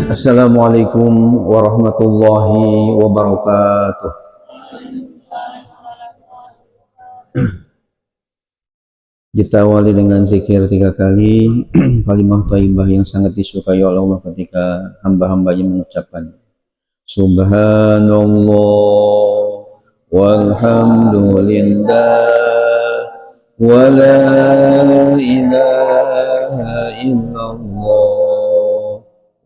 Assalamualaikum warahmatullahi wabarakatuh. Kita awali dengan zikir 3 kali kalimah thayyibah yang sangat disukai oleh Allah ketika hamba-hambanya mengucapkan Subhanallah walhamdulillah wa la ilaha illallah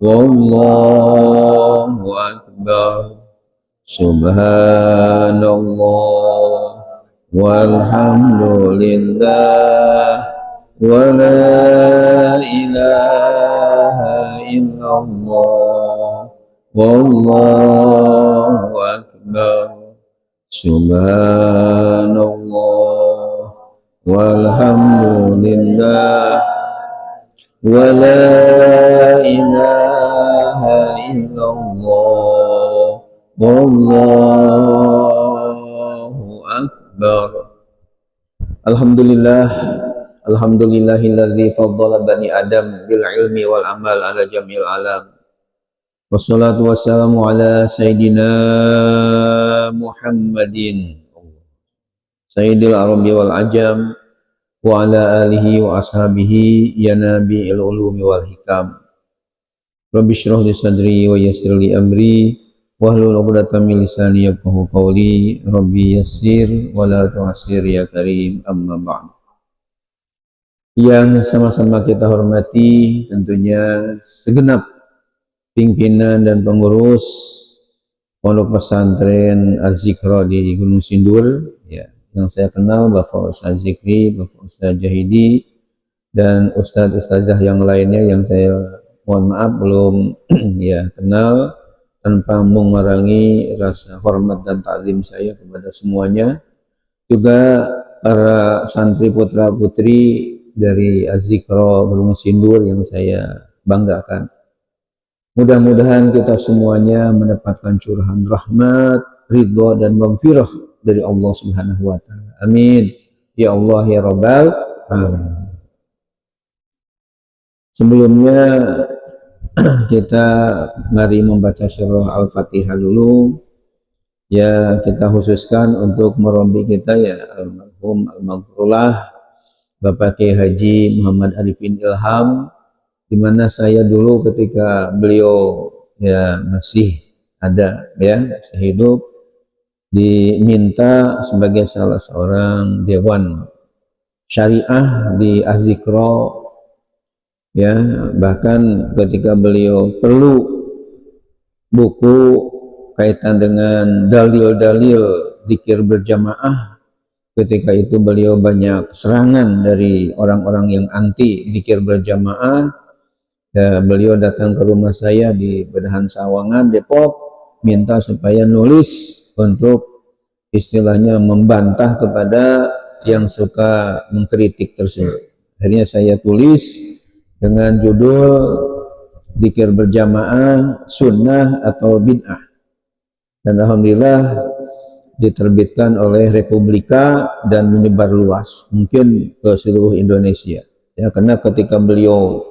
wallahu akbar. Subhanallah walhamdulillah wa la ilaha illallah wallahu akbar. Subhanallah walhamdulillah wa la ilaha illallah wallahu akbar. Alhamdulillah, alhamdulillahilladzi faddala bani Adam bil ilmi wal amal ala jamil alam. Wassalatu wassalamu ala sayyidina Muhammadin sayyidil arabi wal ajam wa ala alihi wa ashabihi ya nabi'il ulumi wal hikam. Rabbi shrah li sadri wa yassir li amri wahlul 'uqdatam min lisani yafqahu qawli. Rabbi yassir wa la tu'assir ya karim, amma ba'd. Yang sama-sama kita hormati tentunya segenap pimpinan dan pengurus Pondok Pesantren Az-Zikra di Gunung Sindur, ya, yang saya kenal Bapak Ustaz Zikri, Bapak Ustaz Jahidi, dan Ustaz-Ustazah yang lainnya yang saya mohon maaf belum ya kenal, tanpa mengurangi rasa hormat dan taklim saya kepada semuanya. Juga para santri putra putri dari Az-Zikra Gunung Sindur yang saya banggakan. Mudah-mudahan kita semuanya mendapatkan curahan rahmat, ridha dan maghfirah dari Allah Subhanahu wa taala. Amin. Ya Allah ya Rabbal alamin. Sebelumnya kita mari membaca surah Al-Fatihah dulu. Ya, kita khususkan untuk merombi kita ya almarhum almarhumah Bapak Kiai Haji Muhammad Arifin Ilham, di mana saya dulu ketika beliau ya masih ada ya masih hidup diminta sebagai salah seorang dewan syariah di Az-Zikra, ya, bahkan ketika beliau perlu buku kaitan dengan dalil-dalil zikir berjamaah, ketika itu beliau banyak serangan dari orang-orang yang anti zikir berjamaah. Ya, beliau datang ke rumah saya di Bedahan Sawangan, Depok, minta supaya nulis untuk istilahnya membantah kepada yang suka mengkritik tersebut. Akhirnya saya tulis dengan judul zikir berjamaah sunnah atau bid'ah, dan alhamdulillah diterbitkan oleh Republika dan menyebar luas mungkin ke seluruh Indonesia, ya, karena ketika beliau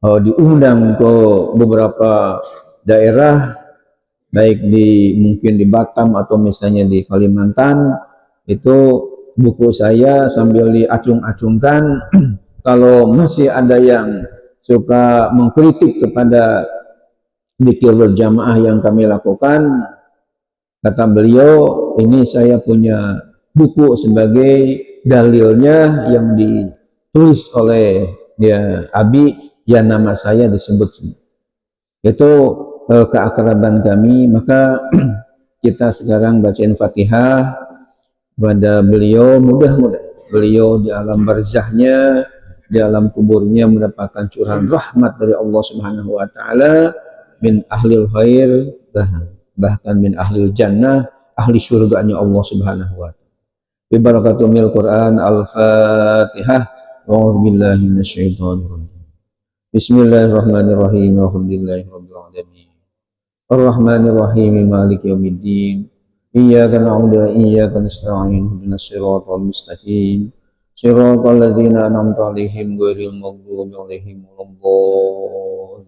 diundang ke beberapa daerah, baik mungkin di Batam atau misalnya di Kalimantan, itu buku saya sambil diacung-acungkan. Kalau masih ada yang suka mengkritik kepada zikir berjamaah yang kami lakukan, kata beliau, ini saya punya buku sebagai dalilnya yang ditulis oleh ya Abi, ya nama saya disebut. Itu keakraban kami. Maka kita sekarang bacain Fatihah pada beliau, mudah-mudahan beliau di alam barzahnya, di alam kuburnya mendapatkan curahan rahmat dari Allah Subhanahu wa taala, min ahlil khair, bahkan min ahlil jannah, ahli surganya Allah Subhanahu wa taala. Bi barakatumil Quran. Al-Fatihah. A'udzu billahi minasyaitonir rajim. Bismillahirrahmanirrahim. Alhamdulillahirabbil alamin. Ar-Rahmanir-Rahim. Maliki yaumiddin. Iyyaka na'budu wa iyyaka nasta'in. Ihdinas siratal mustaqim. Shiratal ladzina an'amta 'alaihim ghairil maghdubi 'alaihim waladdallin.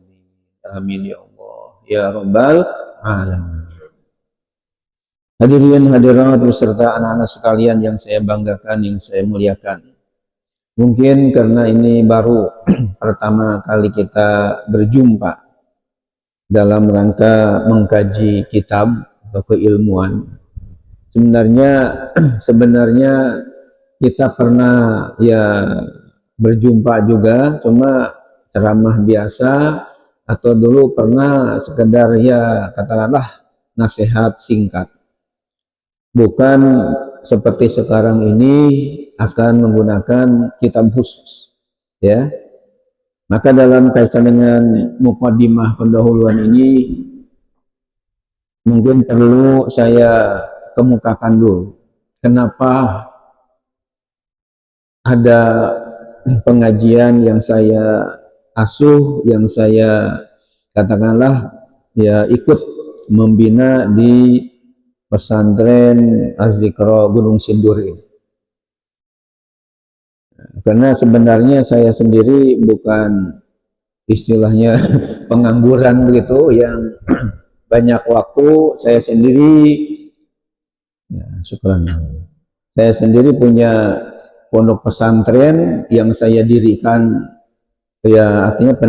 Amin ya Allah. ya rabbal alamin. Hadirin hadirat beserta anak-anak sekalian yang saya banggakan, yang saya muliakan. Mungkin karena ini baru pertama kali kita berjumpa dalam rangka mengkaji kitab atau keilmuan. Sebenarnya kita pernah ya berjumpa juga, cuma ceramah biasa atau dulu pernah sekedar ya katakanlah nasihat singkat. Bukan seperti sekarang ini akan menggunakan kitab khusus, ya. Maka dalam kaitan dengan muqaddimah pendahuluan ini mungkin perlu saya kemukakan dulu kenapa ada pengajian yang saya asuh, yang saya katakanlah ya ikut membina di pesantren Az-Zikra Gunung Sindur ini. Karena sebenarnya saya sendiri bukan istilahnya pengangguran begitu yang banyak waktu. Saya sendiri ya, syukran. Saya sendiri punya pondok pesantren yang saya dirikan, ya artinya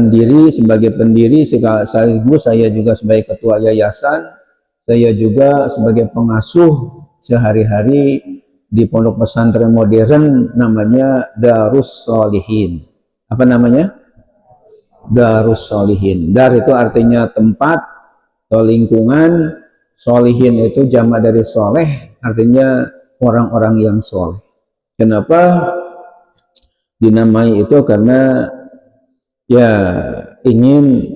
sebagai pendiri sekaligus saya juga sebagai ketua yayasan. Saya juga sebagai pengasuh sehari-hari di pondok pesantren modern namanya Darus Sholihin. Apa namanya? Darus Sholihin. Dar itu artinya tempat atau lingkungan, Sholihin itu jamak dari soleh, artinya orang-orang yang soleh. Kenapa dinamai itu? Karena ya ingin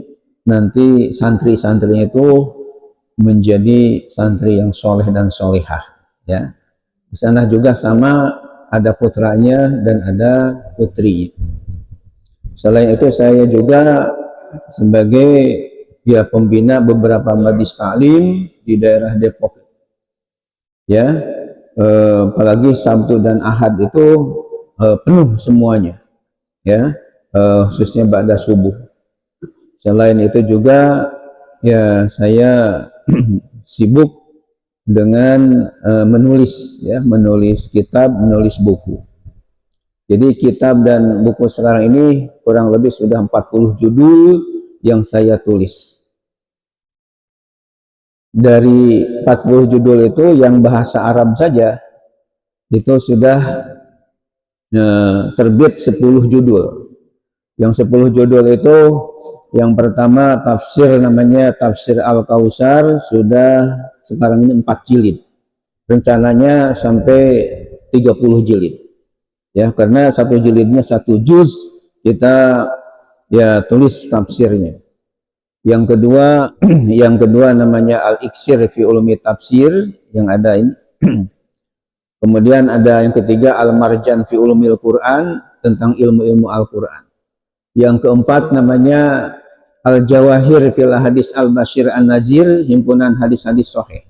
nanti santri-santrinya itu menjadi santri yang soleh dan solehah, ya. Di sana juga sama ada putranya dan ada putri. Selain itu saya juga sebagai ya pembina beberapa majlis taklim di daerah Depok, ya. Apalagi Sabtu dan Ahad itu penuh semuanya, ya, khususnya ba'da subuh. Selain itu juga ya saya sibuk dengan menulis, ya, menulis kitab, menulis buku. Jadi kitab dan buku sekarang ini kurang lebih sudah 40 judul yang saya tulis. Dari 40 judul itu yang bahasa Arab saja itu sudah terbit 10 judul. Yang 10 judul itu yang pertama tafsir, namanya Tafsir Al-Kausar, sudah sekarang ini 4 jilid. Rencananya sampai 30 jilid. Ya, karena satu jilidnya 1 juz, kita ya tulis tafsirnya. Yang kedua namanya Al-Iksir fi Ulumi Tafsir yang ada ini. Kemudian ada yang ketiga Al-Marjan fi Ulumil Quran, tentang ilmu-ilmu Al-Quran. Yang keempat namanya Al-Jawahir fil Hadis Al-Bashir An-Nazir, himpunan hadis-hadis sahih.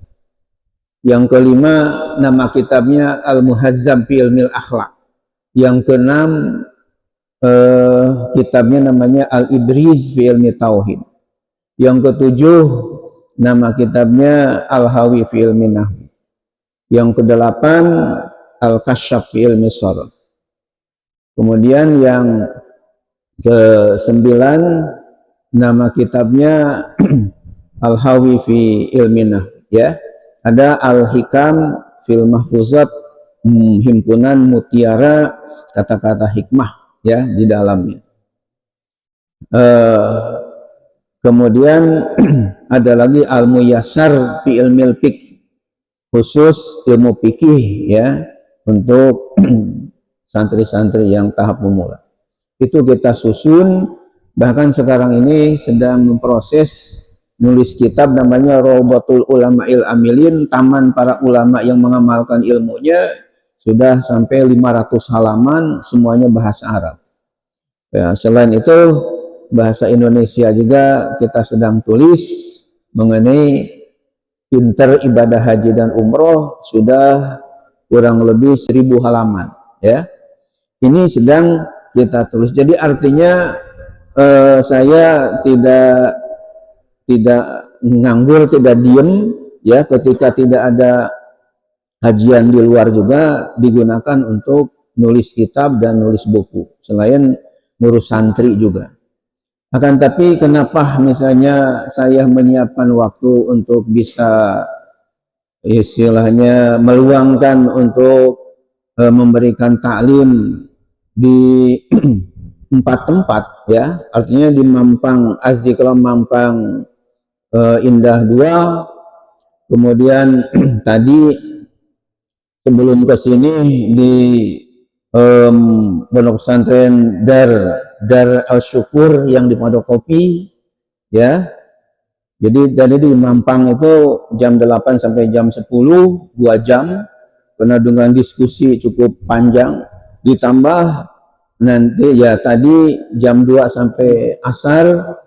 Yang kelima nama kitabnya Al-Muhazzab fi Ilmil Akhlaq. Yang keenam kitabnya namanya Al-Ibriz fi Ilmi Tauhid. Yang ketujuh nama kitabnya Al-Hawi fi Ilmi Nahwi. Yang kedelapan Al-Kasyaf fi Ilmi Sharaf. Kemudian yang ke-9 nama kitabnya Al-Hawi fi Ilminah, ya. Ada Al-Hikam fil Mahfuzat, himpunan mutiara kata-kata hikmah, ya, di dalamnya. Kemudian ada lagi Al-Muyassar fi Ilmil Fiqh, khusus ilmu fikih, ya, untuk santri-santri yang tahap pemula. Itu kita susun, bahkan sekarang ini sedang memproses nulis kitab namanya Rawdatul Ulama'il Amilin, taman para ulama yang mengamalkan ilmunya. Sudah sampai 500 halaman, semuanya bahasa Arab. Ya, selain itu bahasa Indonesia juga kita sedang tulis mengenai pinter ibadah haji dan umroh, sudah kurang lebih 1000 halaman, ya. Ini sedang kita tulis. Jadi artinya saya tidak tidak nganggur, tidak diem, ya, ketika tidak ada kajian di luar juga digunakan untuk nulis kitab dan nulis buku, selain ngurus santri juga. Akan tapi kenapa misalnya saya menyiapkan waktu untuk bisa istilahnya meluangkan untuk memberikan taklim di 4 tempat, ya, artinya di Mampang Az-Zikra, Mampang Indah 2, kemudian tadi sebelum ke sini di Pondok Pesantren Dar Al-Syukur yang di Pondokopi, ya. Jadi tadi di Mampang itu jam 8 sampai jam 10, 2 jam, karena dengan diskusi cukup panjang, ditambah nanti ya tadi jam 2 sampai asar,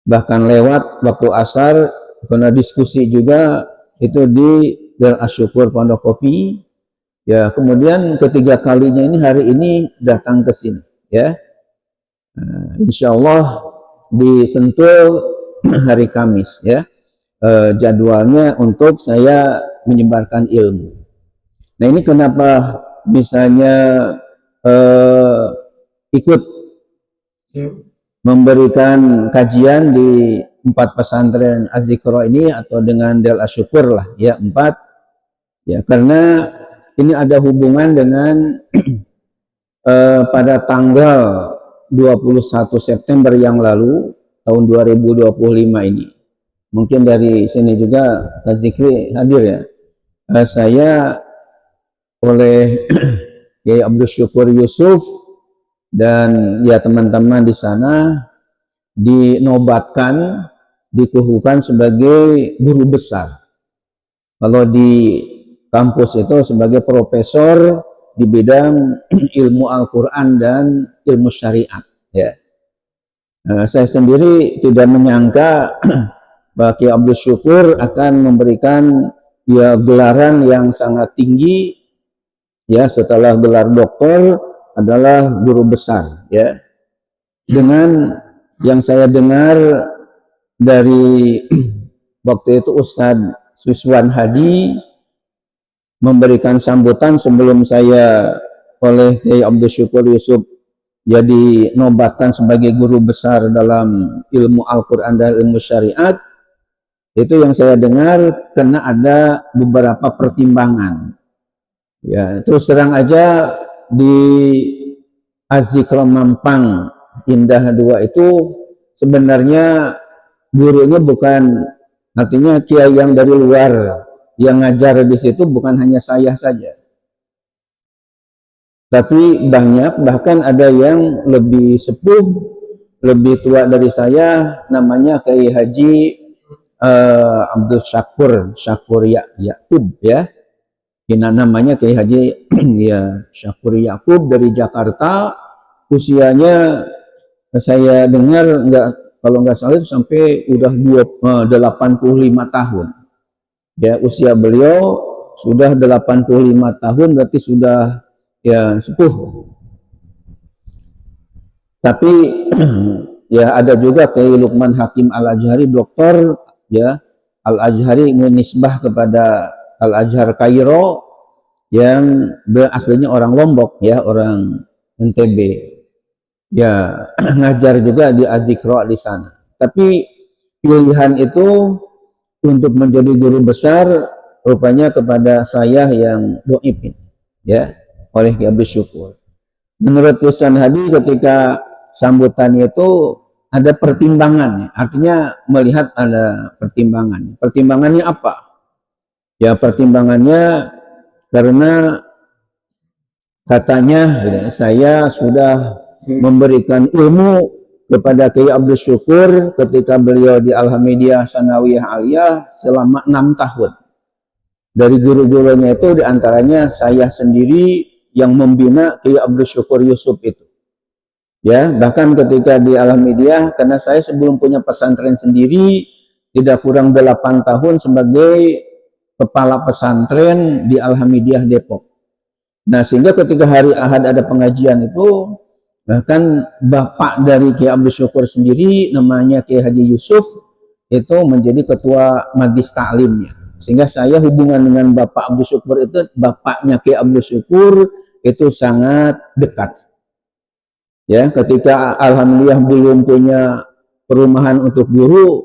bahkan lewat waktu asar, karena diskusi juga itu di Dar Al-Syukur Pondokopi. Ya, kemudian ketiga kalinya ini hari ini datang ke sini, ya. Insya Allah di Sentul hari Kamis, ya. Jadwalnya untuk saya menyebarkan ilmu. Nah, ini kenapa misalnya ikut memberikan kajian di 4 pesantren Az-Zikra ini, atau dengan Dar Al-Syukur lah, ya, 4, ya, karena ini ada hubungan dengan pada tanggal 21 September yang lalu tahun 2025 ini. Mungkin dari sini juga Ustaz Zikri hadir, ya. Saya oleh Kiai Abdul Syukur Yusuf dan ya teman-teman di sana dinobatkan, dikukuhkan sebagai guru besar. Kalau di kampus itu sebagai profesor di bidang ilmu Al-Quran dan ilmu syariat, ya. Saya sendiri tidak menyangka bahwa Kiai Abdul Syukur akan memberikan ya gelaran yang sangat tinggi, ya, setelah gelar doktor adalah guru besar, ya. Dengan yang saya dengar dari waktu itu Ustadz Suswan Hadi memberikan sambutan sebelum saya oleh Kiai Abdul Syukur Yusuf jadi nobatkan sebagai guru besar dalam ilmu Al-Quran dan ilmu syariat. Itu yang saya dengar, karena ada beberapa pertimbangan, ya. Terus terang aja di Az-Zikra Mampang Indah 2 itu sebenarnya gurunya bukan, artinya kiai yang dari luar yang ngajar di situ bukan hanya saya saja, tapi banyak, bahkan ada yang lebih sepuh, lebih tua dari saya, namanya Kiai Haji Abdul Syakur Yakub, ya. Ini namanya Kiai Haji ya Syakur Yakub dari Jakarta. Usianya saya dengar kalau nggak salah sampai udah 85 tahun. Ya, usia beliau sudah 85 tahun, berarti sudah ya sepuh. Tapi ya ada juga Kiai Lukman Hakim Al-Azhari, doktor, ya, Al-Azhari menisbah kepada Al-Azhar Kairo, yang aslinya orang Lombok, ya, orang NTB. Ya, ngajar juga di Az-Zikra di sana. Tapi pilihan itu untuk menjadi guru besar rupanya kepada saya yang doib, ya, oleh Kiai Abdul Syukur. Menurut Ustaz Hadi ketika sambutannya itu ada pertimbangan, artinya melihat ada pertimbangan. Pertimbangannya apa? Ya, pertimbangannya karena katanya saya sudah memberikan ilmu kepada Kiai Abdul Syukur ketika beliau di Alhamidiyah Sanawiyah Aliyah selama 6 tahun. Dari guru-gurunya itu diantaranya saya sendiri yang membina Kiai Abdul Syukur Yusuf itu. Ya, bahkan ketika di Alhamidiyah, karena saya sebelum punya pesantren sendiri, tidak kurang 8 tahun sebagai kepala pesantren di Alhamidiyah Depok. Nah, sehingga ketika hari Ahad ada pengajian itu, bahkan bapak dari Kiai Abdul Syukur sendiri namanya Kiai Haji Yusuf itu menjadi ketua Majlis Ta'limnya. Sehingga saya hubungan dengan Bapak Abdul Syukur itu, bapaknya Ki Abdul Syukur itu sangat dekat. Ya, ketika alhamdulillah belum punya perumahan untuk guru,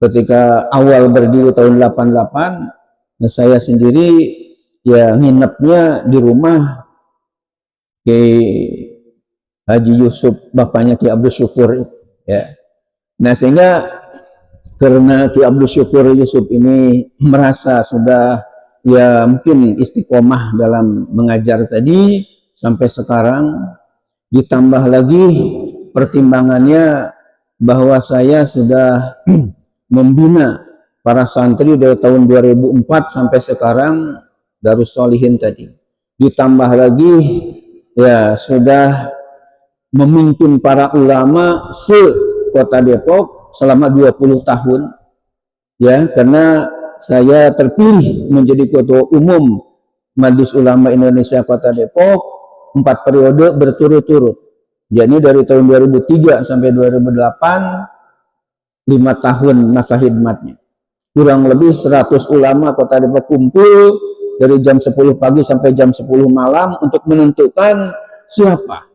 ketika awal berdiri tahun 88, saya sendiri ya nginepnya di rumah Ki Haji Yusuf, bapaknya Ki Abdul Syukur, ya. Nah, sehingga karena Ki Abdul Syukur Yusuf ini merasa sudah ya mungkin istiqomah dalam mengajar tadi sampai sekarang, ditambah lagi pertimbangannya bahwa saya sudah membina para santri dari tahun 2004 sampai sekarang Darus Sholihin tadi, ditambah lagi ya sudah memimpin para ulama se-Kota Depok selama 20 tahun, ya, karena saya terpilih menjadi Ketua Umum Majelis Ulama Indonesia Kota Depok 4 periode berturut-turut. Jadi dari tahun 2003 sampai 2008, 5 tahun masa khidmatnya. Kurang lebih 100 ulama Kota Depok kumpul dari jam 10 pagi sampai jam 10 malam untuk menentukan siapa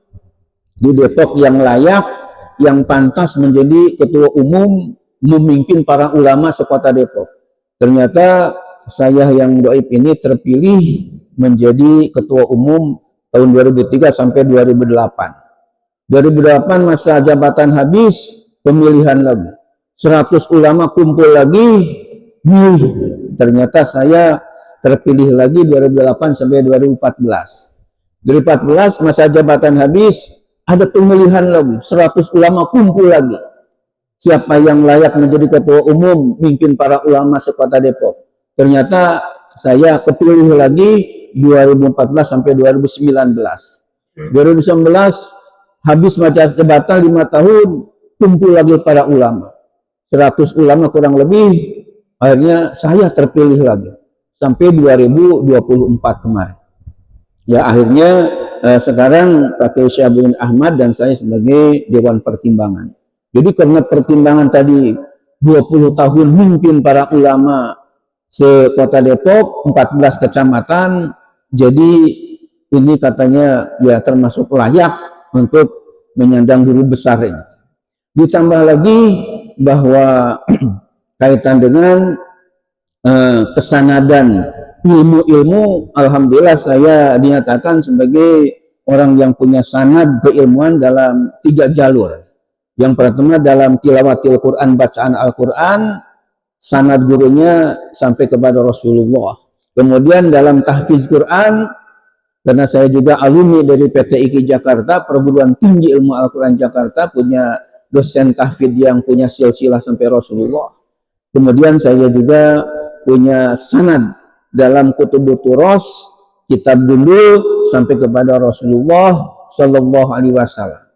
di Depok yang layak, yang pantas menjadi ketua umum memimpin para ulama sekota Depok. Ternyata saya yang doib ini terpilih menjadi ketua umum tahun 2003 sampai 2008. 2008 masa jabatan habis, pemilihan lagi. 100 ulama kumpul lagi, ternyata saya terpilih lagi 2008 sampai 2014. 2014 masa jabatan habis, ada pemilihan lagi, 100 ulama kumpul lagi. Siapa yang layak menjadi ketua umum, mimpin para ulama sekota Depok. Ternyata saya kepilih lagi 2014 sampai 2019. 2019 habis masa jabatan 5 tahun, kumpul lagi para ulama. 100 ulama kurang lebih, akhirnya saya terpilih lagi. Sampai 2024 kemarin. Ya akhirnya sekarang pakai Syabulin Ahmad dan saya sebagai Dewan Pertimbangan. Jadi karena pertimbangan tadi 20 tahun memimpin para ulama se-Kota Depok, 14 kecamatan, jadi ini katanya ya termasuk layak untuk menyandang guru besar ini. Ditambah lagi bahwa kaitan dengan kesanadan ilmu-ilmu, alhamdulillah saya dinyatakan sebagai orang yang punya sanad keilmuan dalam 3 jalur. Yang pertama dalam tilawatil Quran, bacaan Al-Quran, sanad gurunya sampai kepada Rasulullah. Kemudian dalam tahfiz Quran, karena saya juga alumni dari PT IKI Jakarta, Perguruan Tinggi Ilmu Al-Quran Jakarta, punya dosen tahfiz yang punya silsilah sampai Rasulullah. Kemudian saya juga punya sanad dalam Kutubut Turas, kitab dulu sampai kepada Rasulullah Shallallahu Alaihi Wasallam.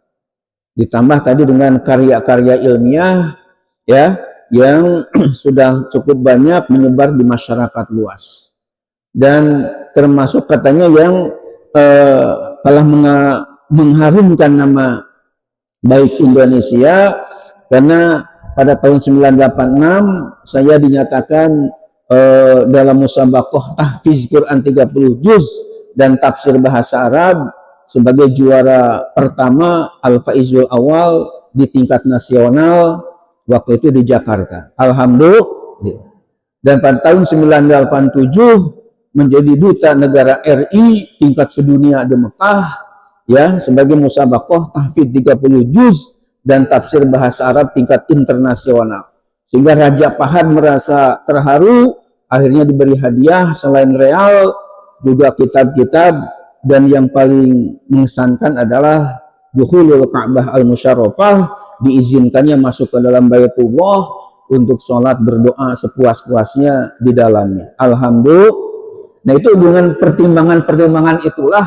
Ditambah tadi dengan karya-karya ilmiah ya yang sudah cukup banyak menyebar di masyarakat luas, dan termasuk katanya yang telah mengharumkan nama baik Indonesia, karena pada tahun 1986 saya dinyatakan dalam musabaqah tahfiz Quran 30 juz dan tafsir bahasa Arab sebagai juara pertama Al-Faizul Awal di tingkat nasional waktu itu di Jakarta. Alhamdulillah. Dan pada tahun 1987 menjadi duta negara RI tingkat sedunia di Mekah ya sebagai musabaqah tahfiz 30 juz dan tafsir bahasa Arab tingkat internasional. Sehingga Raja Fahad merasa terharu, akhirnya diberi hadiah selain real juga kitab-kitab, dan yang paling mengesankan adalah Dukhulul Ka'bah Al-Musyarrafah, diizinkannya masuk ke dalam Baitullah untuk sholat berdoa sepuas-puasnya di dalamnya. Alhamdulillah. Nah itu dengan pertimbangan-pertimbangan itulah,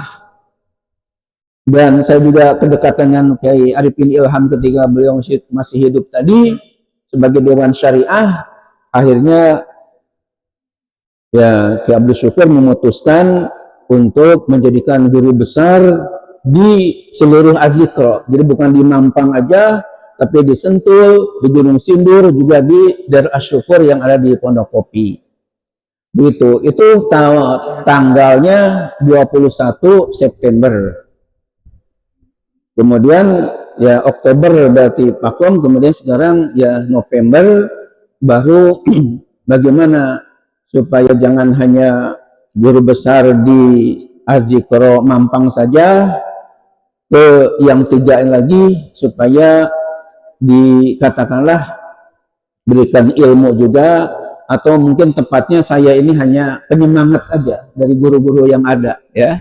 dan saya juga kedekatan dengan Kiai Arifin Ilham ketika beliau masih hidup tadi sebagai Dewan Syariah, akhirnya ya Ki Abdul Syukur memutuskan untuk menjadikan guru besar di seluruh Azikro. Jadi bukan di Mampang aja, tapi di Sentul, di Gunung Sindur, juga di Dar Asyukur yang ada di Pondok Kopi. Begitu. Itu tanggalnya 21 September. Kemudian ya Oktober berarti Pakom, kemudian sekarang ya November baru bagaimana supaya jangan hanya guru besar di Az-Zikro Mampang saja, ke yang tiga lagi supaya dikatakanlah berikan ilmu juga, atau mungkin tepatnya saya ini hanya penyemangat aja dari guru-guru yang ada ya.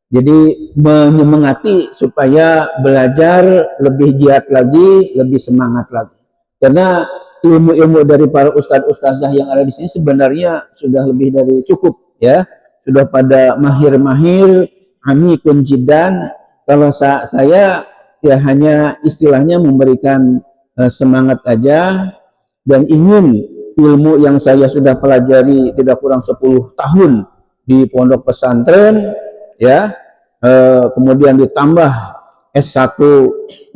Jadi menyemangati supaya belajar lebih giat lagi, lebih semangat lagi. Karena ilmu-ilmu dari para ustadz-ustazah yang ada di sini sebenarnya sudah lebih dari cukup ya. Sudah pada mahir-mahir, ami kuncidan. Kalau saya ya hanya istilahnya memberikan semangat aja, dan ingin ilmu yang saya sudah pelajari tidak kurang 10 tahun di pondok pesantren ya, kemudian ditambah S1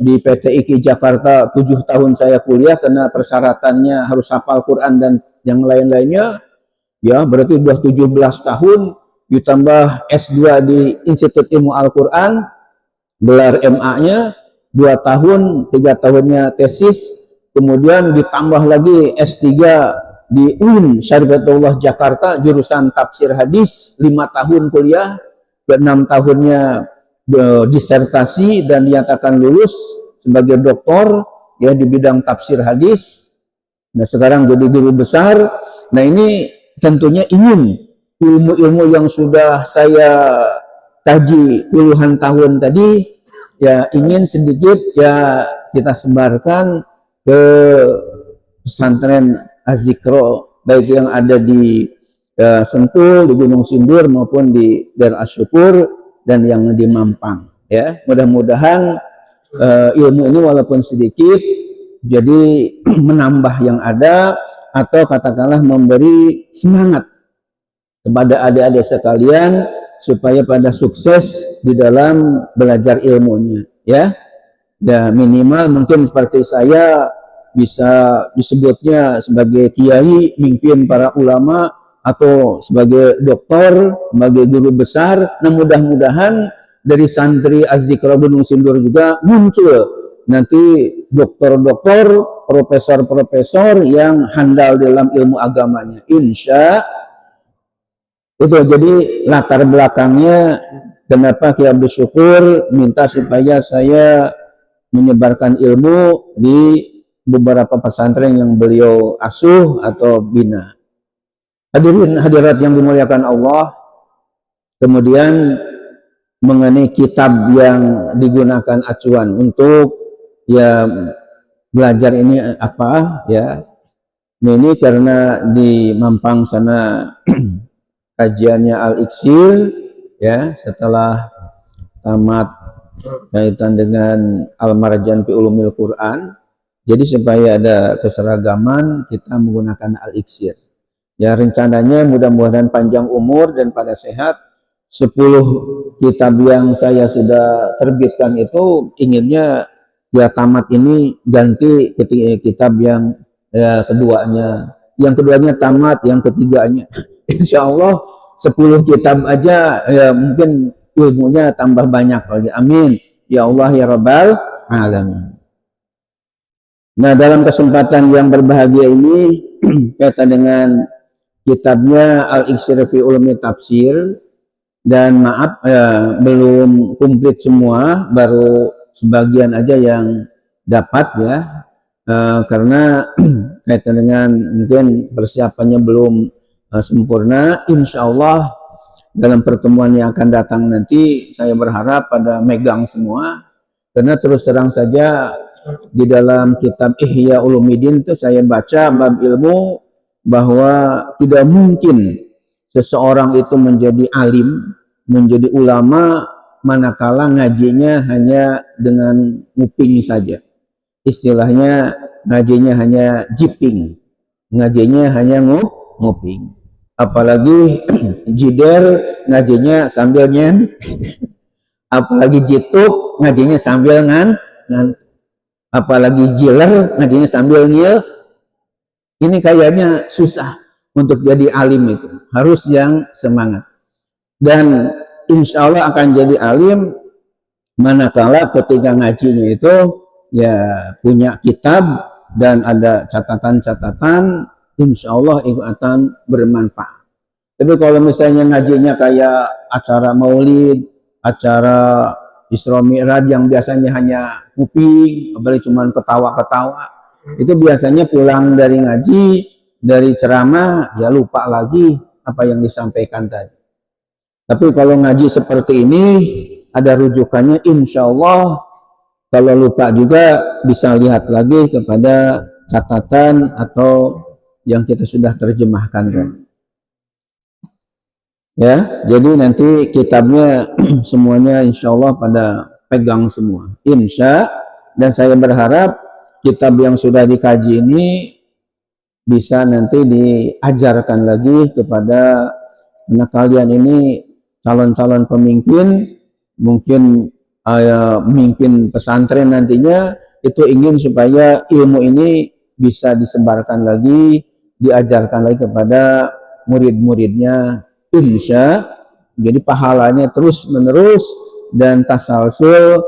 di PT IKI Jakarta, 7 tahun saya kuliah karena persyaratannya harus hafal Quran dan yang lain-lainnya ya, berarti sudah 17 tahun, ditambah S2 di Institut Ilmu Al-Quran, gelar MA-nya 2 tahun, 3 tahunnya tesis, kemudian ditambah lagi S3 di UIN Syarifatullah Jakarta, jurusan tafsir hadis, 5 tahun kuliah, ke 6 tahunnya disertasi dan dinyatakan lulus sebagai doktor ya di bidang tafsir hadis. Nah sekarang jadi guru besar. Nah ini tentunya ingin ilmu-ilmu yang sudah saya kaji puluhan tahun tadi ya ingin sedikit ya kita sebarkan ke pesantren Az-Zikro, baik yang ada di Sentul, di Gunung Sindur maupun di Dar Asyukur dan yang di Mampang ya. Mudah-mudahan ilmu ini walaupun sedikit jadi menambah yang ada, atau katakanlah memberi semangat kepada adik-adik sekalian supaya pada sukses di dalam belajar ilmunya ya. Ya minimal mungkin seperti saya bisa disebutnya sebagai kiai, mimpin para ulama, atau sebagai dokter, sebagai guru besar. Nah mudah-mudahan dari santri Az-Zikro Gunung Sindur juga muncul nanti dokter-dokter, profesor-profesor yang handal dalam ilmu agamanya, insya itu. Jadi latar belakangnya kenapa Kiai Abdul Syukur minta supaya saya menyebarkan ilmu di beberapa pesantren yang beliau asuh atau bina. Hadirin hadirat yang dimuliakan Allah, kemudian mengenai kitab yang digunakan acuan untuk ya belajar ini apa ya. Ini karena di Mampang sana kajiannya Al-Iksir ya, setelah tamat kaitan dengan Al-Marjan fi Ulumil Quran. Jadi supaya ada keseragaman kita menggunakan Al-Iksir. Ya rencananya mudah-mudahan panjang umur dan pada sehat. 10 kitab yang saya sudah terbitkan itu inginnya ya tamat ini ganti kitab yang keduanya. Yang keduanya tamat, yang ketiganya insya Allah 10 kitab aja ya, mungkin ilmunya tambah banyak lagi. Amin. Ya Allah ya Rabbal Alamin. Nah dalam kesempatan yang berbahagia ini kaitan dengan kitabnya Al-Iksir fi Ulumi Tafsir, dan maaf belum komplit semua, baru sebagian aja yang dapat ya, karena kaitan dengan mungkin persiapannya belum sempurna. Insya Allah dalam pertemuan yang akan datang nanti saya berharap pada megang semua, karena terus terang saja di dalam kitab Ihya Ulumuddin itu saya baca bab ilmu bahwa tidak mungkin seseorang itu menjadi alim, menjadi ulama manakala ngajinya hanya dengan nguping saja. Istilahnya ngajinya hanya jiping, ngajinya hanya nguping. Apalagi jider ngajinya sambil nyen, apalagi jituk ngajinya sambil ngan. apalagi jiler ngajinya sambil ngil, ini kayaknya susah untuk jadi alim. Itu harus yang semangat, dan insya Allah akan jadi alim manakala ketika ngajinya itu ya punya kitab dan ada catatan-catatan, insya Allah itu akan bermanfaat. Tapi kalau misalnya ngajinya kayak acara maulid, acara Isra Mi'raj yang biasanya hanya kuping, apalagi cuma ketawa-ketawa, itu biasanya pulang dari ngaji, dari ceramah, ya lupa lagi apa yang disampaikan tadi. Tapi kalau ngaji seperti ini, ada rujukannya, insya Allah kalau lupa juga bisa lihat lagi kepada catatan atau yang kita sudah terjemahkan kan. Ya, jadi nanti kitabnya semuanya insya Allah pada pegang semua, insya. Dan saya berharap kitab yang sudah dikaji ini bisa nanti diajarkan lagi kepada anak kalian ini, calon-calon pemimpin, mungkin memimpin pesantren nantinya, itu ingin supaya ilmu ini bisa disebarkan lagi, diajarkan lagi kepada murid-muridnya, insya. Jadi pahalanya terus menerus dan tasalsul,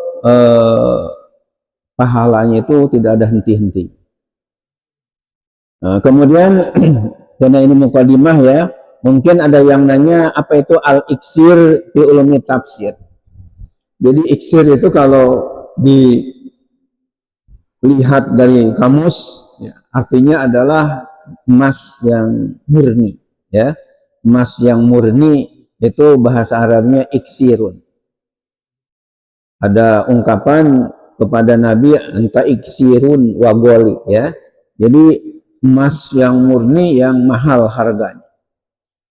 pahalanya itu tidak ada henti-henti. Kemudian karena ini mukadimah ya, mungkin ada yang nanya apa itu al-iksir fi ulumi tafsir. Jadi iksir itu kalau dilihat dari kamus ya, artinya adalah emas yang murni ya. Emas yang murni itu bahasa Arabnya iksirun. Ada ungkapan kepada Nabi, anta iksirun wa goli ya. Jadi emas yang murni yang mahal harganya.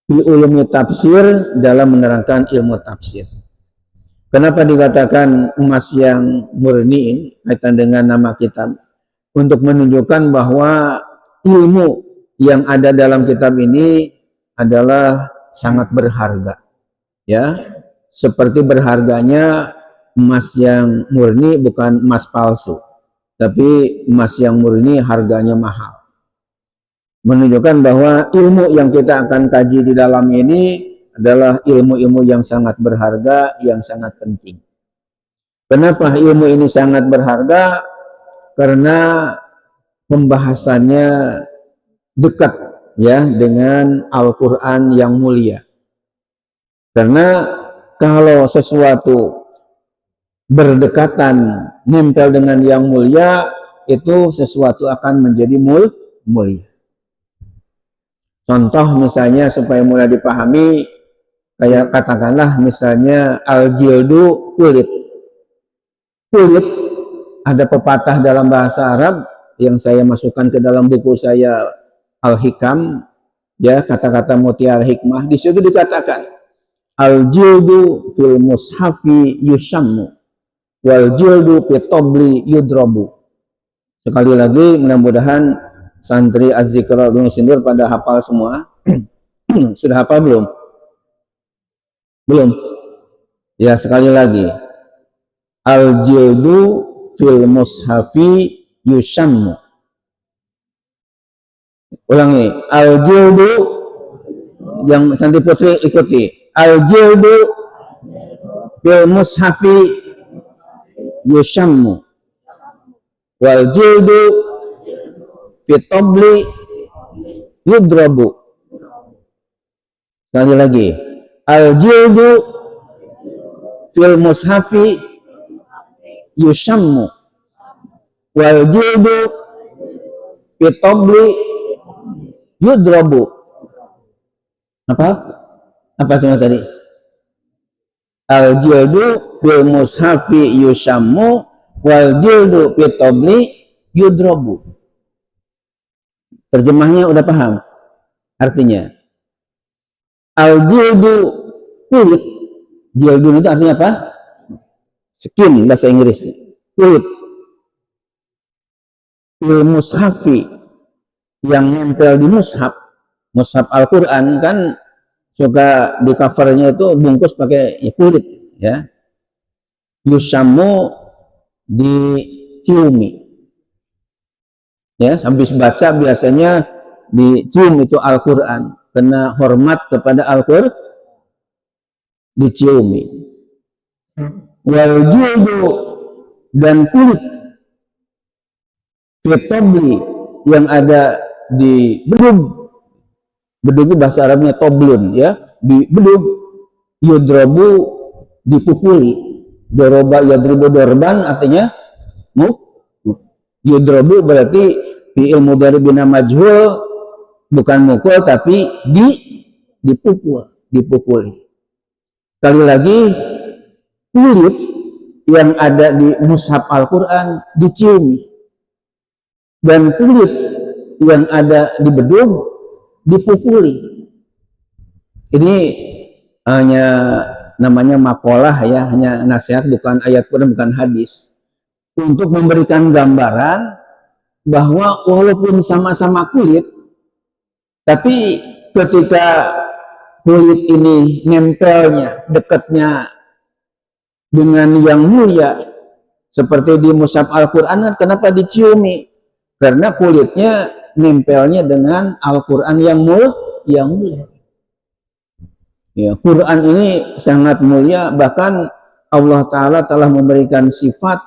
Fi ulumi tafsir, dalam menerangkan ilmu tafsir. Kenapa dikatakan emas yang murni kaitan dengan nama kitab? Untuk menunjukkan bahwa ilmu yang ada dalam kitab ini adalah sangat berharga. Ya, seperti berharganya emas yang murni, bukan emas palsu, tapi emas yang murni harganya mahal. Menunjukkan bahwa ilmu yang kita akan kaji di dalam ini adalah ilmu-ilmu yang sangat berharga, yang sangat penting. Kenapa ilmu ini sangat berharga? Karena pembahasannya dekat ya dengan Al-Quran yang mulia. Karena kalau sesuatu berdekatan, nempel dengan yang mulia, itu sesuatu akan menjadi mulia. Contoh misalnya supaya mudah dipahami, kayak katakanlah misalnya al-jildu, kulit. Kulit, ada pepatah dalam bahasa Arab yang saya masukkan ke dalam buku saya Al-Hikam, ya, kata-kata mutiara hikmah. Di situ dikatakan al-jildu fil mushafi yushammu wal jildu fit tobli yudrabu. Sekali lagi, mudah-mudahan santri Az-Zikra Gunung Sindur pada hafal semua. Sudah hafal belum? Belum? Ya, sekali lagi. Al-jildu fil mushafi yushammu. Ulangi. Al-jildu, yang santri putri ikuti. Al-jildu fil mushafi yushammu wal jildu fit tobli yudrabu. Sekali lagi, al jildu fil mushafi yushammu wal jildu fit tobli yudrabu. Apa cuma tadi? Al jildu fil mushafi yushammu wal jildu fit tobli yudrabu. Terjemahnya udah paham? Artinya al jildu kulit. Jildu itu artinya apa? Skin bahasa Inggris. Kulit. Fil mushafi, yang nempel di mushaf. Mushaf Al-Quran kan suka di covernya itu bungkus pakai kulit ya. Yushammu, diciumi. Ya, habis baca biasanya dicium itu Al-Quran, karena hormat kepada Al-Quran diciumi. Wal jildu, dan kulit fitobli yang ada di bedug. Bedug itu bahasa Arabnya toblun, ya, di bedug. Yudrobu, dipukuli. Doroba yadribu dorban, artinya yudrobu berarti fi'il mudhari bina majhul, bukan mukul tapi dipukuli. Sekali lagi, kulit yang ada di mushaf Al-Quran diciumi, dan kulit yang ada di bedug dipukuli. Ini hanya namanya makalah, ya, hanya nasihat, bukan ayat Quran, bukan hadis, untuk memberikan gambaran bahwa walaupun sama-sama kulit, tapi ketika kulit ini nempelnya, dekatnya dengan yang mulia, seperti di mushaf Al-Quran, kenapa diciumi? Karena kulitnya nempelnya dengan Al-Quran yang mulia. Ya, Quran ini sangat mulia, bahkan Allah Ta'ala telah memberikan sifat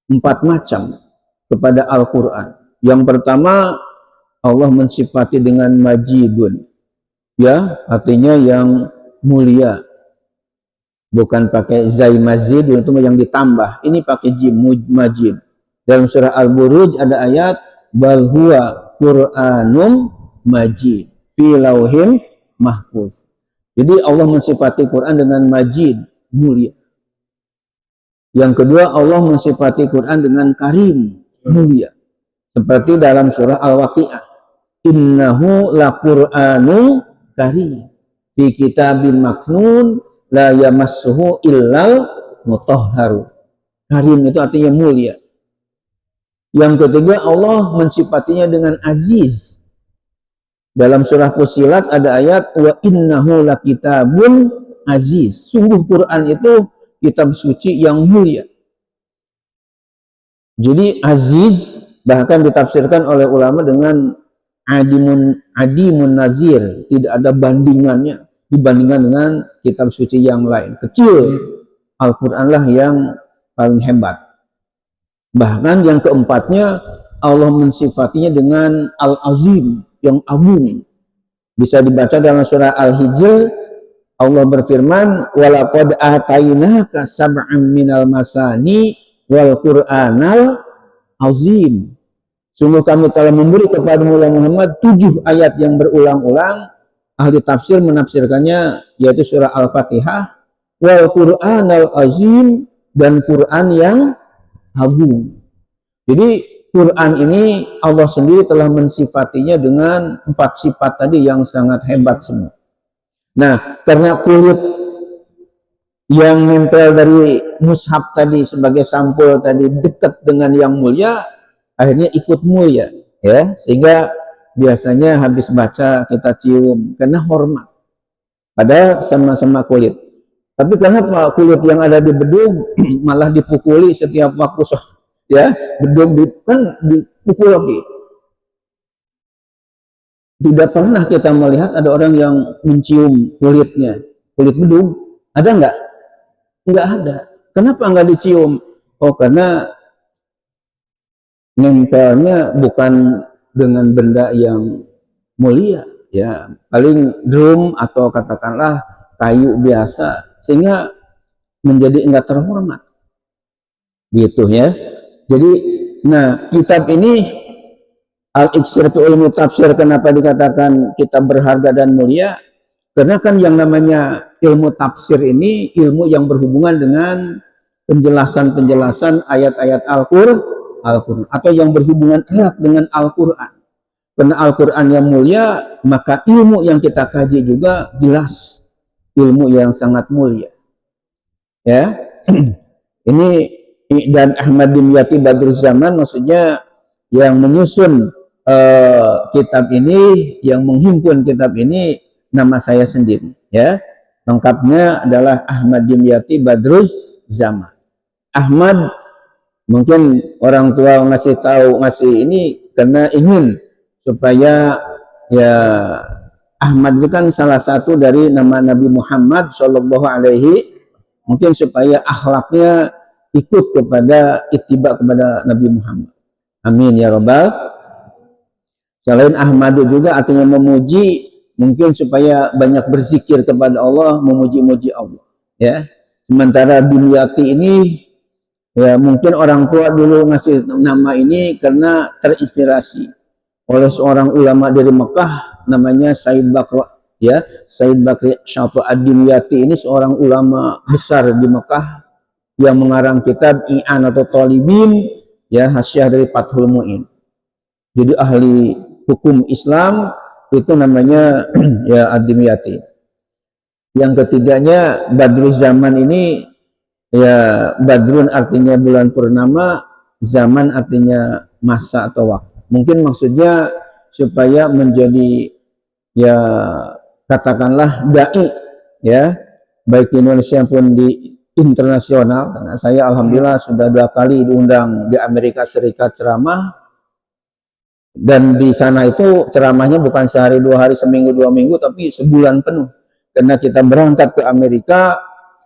4 macam kepada Al-Quran. Yang pertama, Allah mensifati dengan majidun, ya, artinya yang mulia. Bukan pakai zai mazid, itu yang ditambah. Ini pakai jim, majid. Dalam surah Al-Buruj ada ayat, bal huwa Qur'anum majid fi lauhim mahfuz. Jadi Allah mensifati Quran dengan majid, mulia. Yang kedua, Allah mensifati Quran dengan karim, mulia. Seperti dalam surah Al-Waqi'ah, innahu la Qur'anun karim fi kitabim maknun la yamassuhu illal mutahharu. Karim itu artinya mulia. Yang ketiga, Allah mensifatinya dengan aziz. Dalam surah Fussilat ada ayat, wa innahu lakitabun aziz. Sungguh Quran itu kitab suci yang mulia. Jadi aziz bahkan ditafsirkan oleh ulama dengan adimun nazir, tidak ada bandingannya dibandingkan dengan kitab suci yang lain. Kecil, Al-Quran lah yang paling hebat. Bahkan yang keempatnya, Allah mensifatinya dengan Al-Azim, yang agung. Bisa dibaca dalam surah Al-Hijr, Allah berfirman, walaqad atainaka sab'an minal masani wal Qur'anal azim. Sungguh kami telah memberi kepada Muhammad 7 ayat yang berulang-ulang. Ahli tafsir menafsirkannya yaitu surah Al-Fatihah, wal Qur'anal azim, dan Quran yang agung. Jadi Quran ini Allah sendiri telah mensifatinya dengan 4 sifat tadi yang sangat hebat semua. Nah, karena kulit yang nempel dari mushaf tadi sebagai sampul tadi dekat dengan yang mulia, akhirnya ikut mulia, ya, sehingga biasanya habis baca kita cium karena hormat, padahal sama-sama kulit. Tapi kenapa kulit yang ada di bedug malah dipukuli setiap waktu, ya, bedug kan dipukul lagi. Tidak pernah kita melihat ada orang yang mencium kulitnya, kulit bedug. Ada nggak? Nggak ada. Kenapa nggak dicium? Oh, karena nempelnya bukan dengan benda yang mulia, ya, paling drum atau katakanlah kayu biasa, sehingga menjadi enggak terhormat, gitu ya. Jadi, nah, kitab ini Al-Iqsir fi Ulumi Tafsir, kenapa dikatakan kitab berharga dan mulia? Karena kan yang namanya ilmu tafsir ini ilmu yang berhubungan dengan penjelasan-penjelasan ayat-ayat Al-Quran, atau yang berhubungan erat dengan Al-Quran. Karena Al-Quran yang mulia, maka ilmu yang kita kaji juga jelas ilmu yang sangat mulia. Ya, ini dan Ahmad Dimyati Badruz Zaman, maksudnya yang menyusun kitab ini, yang menghimpun kitab ini, nama saya sendiri, ya. Lengkapnya adalah Ahmad Dimyati Badruz Zaman. Ahmad, mungkin orang tua ngasih tahu, ngasih ini karena ingin supaya ya Ahmad itu kan salah satu dari nama Nabi Muhammad Shallallahu Alaihi, mungkin supaya akhlaknya ikut kepada ittiba kepada Nabi Muhammad. Amin ya Rabbal. Selain Ahmadu juga artinya memuji, mungkin supaya banyak berzikir kepada Allah, memuji-muji Allah. Ya, sementara Dimyati ini ya mungkin orang tua dulu ngasih nama ini karena terinspirasi oleh seorang ulama dari Mekah namanya Said Bakr, ya Said Bakri Syafii Ad-Dimyati ini seorang ulama besar di Mekah yang mengarang kitab I'anatul Talibin, ya hasyiah dari Fathul Mu'in. Jadi ahli hukum Islam itu namanya ya Ad-Dimyati. Yang ketiganya Badruz Zaman ini, ya Badrun artinya bulan purnama, zaman artinya masa atau waktu. Mungkin maksudnya supaya menjadi ya katakanlah dai, ya baik di Indonesia pun di internasional. Karena saya alhamdulillah sudah 2 kali diundang di Amerika Serikat ceramah, dan di sana itu ceramahnya bukan sehari 2 hari, seminggu 2 minggu, tapi sebulan penuh. Karena kita berangkat ke Amerika,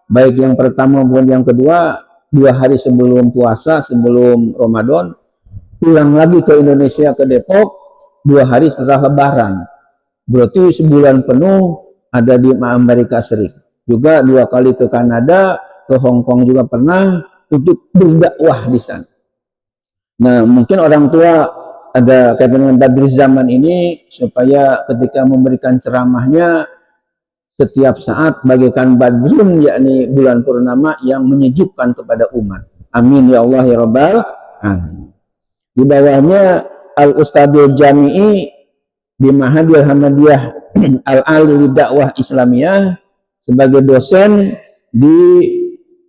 baik yang pertama maupun yang kedua, 2 hari sebelum puasa, sebelum Ramadan, pulang lagi ke Indonesia ke Depok 2 hari setelah Lebaran. Berarti sebulan penuh ada di Amerika Serikat. Juga 2 kali ke Kanada, ke Hong Kong juga pernah untuk berdakwah di sana. Nah, mungkin orang tua ada kaitan dengan Badruz Zaman ini supaya ketika memberikan ceramahnya setiap saat bagaikan badrun, yakni bulan purnama yang menyejukkan kepada umat. Amin ya Allah ya Rabbal alamin. Di bawahnya Al-Ustadzul Jami'i di Mahadil Hamdiyah Al-Ali Dakwah Islamiyah sebagai dosen di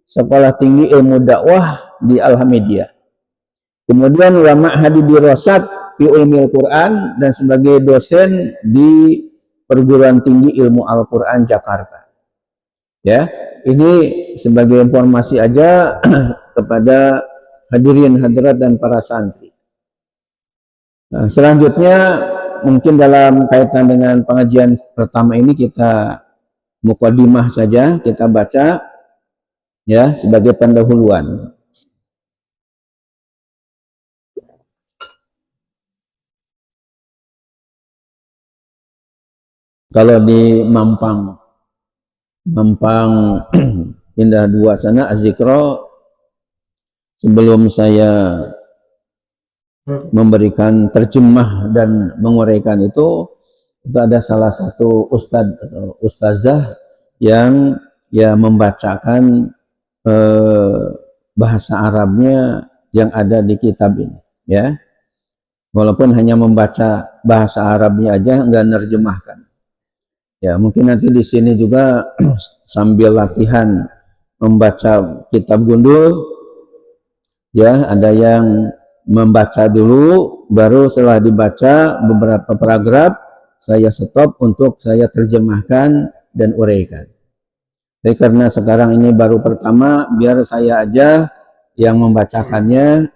Sekolah Tinggi Ilmu Dakwah di Al-Hamidiyah. Kemudian wa Ma'hadi Dirasat fi Ulumil Quran dan sebagai dosen di Perguruan Tinggi Ilmu Al-Quran Jakarta. Ya, ini sebagai informasi aja kepada hadirin hadirat dan para santri. Nah, selanjutnya mungkin dalam kaitan dengan pengajian pertama ini kita mukadimah saja, kita baca ya sebagai pendahuluan. Kalau di Mampang Indah 2 sana Azikro, sebelum saya memberikan terjemah dan menguraikan itu ada salah satu ustadz atau ustazah yang ya membacakan bahasa Arabnya yang ada di kitab ini, ya walaupun hanya membaca bahasa Arabnya aja, nggak nerjemahkan. Ya, mungkin nanti di sini juga sambil latihan membaca kitab gundul, ya ada yang membaca dulu, baru setelah dibaca beberapa paragraf, saya stop untuk saya terjemahkan dan uraikan. Jadi karena sekarang ini baru pertama, biar saya aja yang membacakannya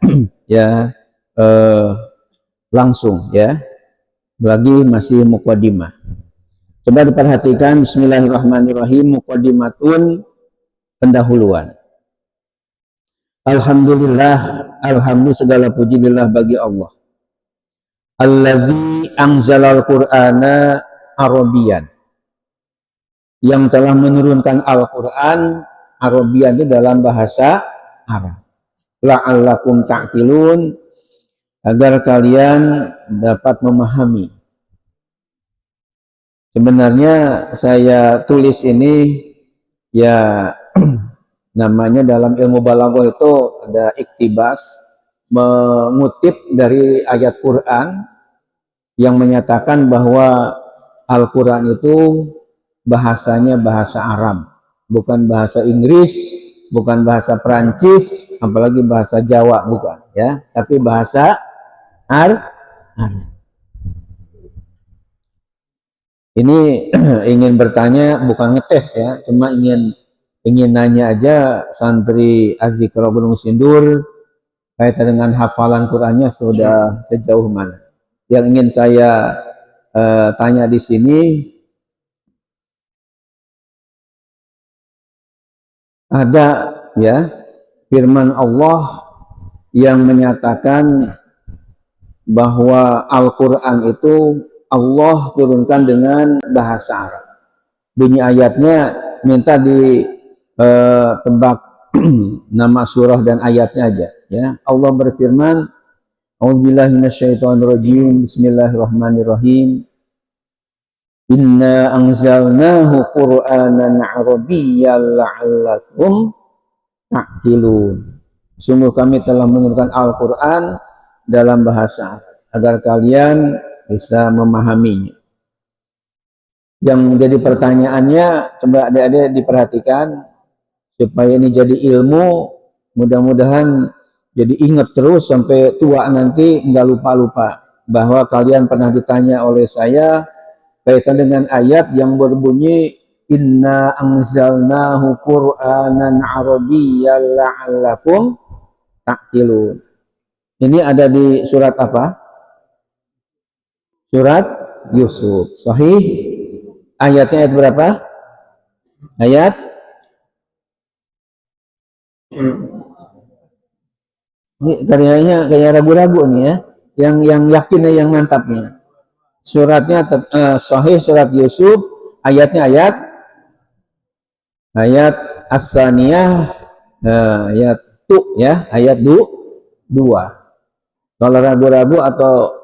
ya langsung ya, lagi masih muqaddimah. Coba diperhatikan, bismillahirrahmanirrahim, muqaddimatun, pendahuluan. Alhamdulillah, alhamdulillah segala puji lillah bagi Allah. Allazi anzalal Qur'ana Arabian. Yang telah menurunkan Al-Qur'an Arabian itu dalam bahasa Arab. La'allakum ta'qilun, agar kalian dapat memahami. Sebenarnya saya tulis ini ya namanya dalam ilmu balaghah itu ada iktibas, mengutip dari ayat Quran yang menyatakan bahwa Al-Quran itu bahasanya bahasa Arab, bukan bahasa Inggris, bukan bahasa Perancis, apalagi bahasa Jawa, bukan ya, tapi bahasa Arab. Ini ingin bertanya, bukan ngetes ya, cuma ingin nanya aja santri Azikro Gunung Sindur kaitan dengan hafalan Qur'annya sudah sejauh mana. Yang ingin saya tanya di sini, ada ya firman Allah yang menyatakan bahwa Al-Quran itu Allah turunkan dengan bahasa Arab. Bunyi ayatnya minta ditebak nama surah dan ayatnya aja. Ya, Allah berfirman, A'udzubillahi minasyaitonirrajim, Bismillahirrahmanirrahim. Inna anzalnahu Qur'anan Arabiyyan la'allakum ta'qilun. Sungguh kami telah menurunkan Al-Quran dalam bahasa Arab agar kalian bisa memahaminya. Yang menjadi pertanyaannya, coba adik-adik diperhatikan supaya ini jadi ilmu, mudah-mudahan jadi ingat terus sampai tua nanti, nggak lupa-lupa bahwa kalian pernah ditanya oleh saya kaitan dengan ayat yang berbunyi Inna anzalnahu Qur'anan Arabiyyan la'allakum ta'qilun. Ini ada di surat apa? Surat Yusuf. Sahih? Ayatnya ayat berapa? Ayat? Ini karyanya kayak ragu-ragu nih ya. Yang yakinnya, yang mantapnya. Suratnya Sahih surat Yusuf, ayatnya ayat As-Saniyah, ayat tu ya, ayat 2. Kalau ragu-ragu atau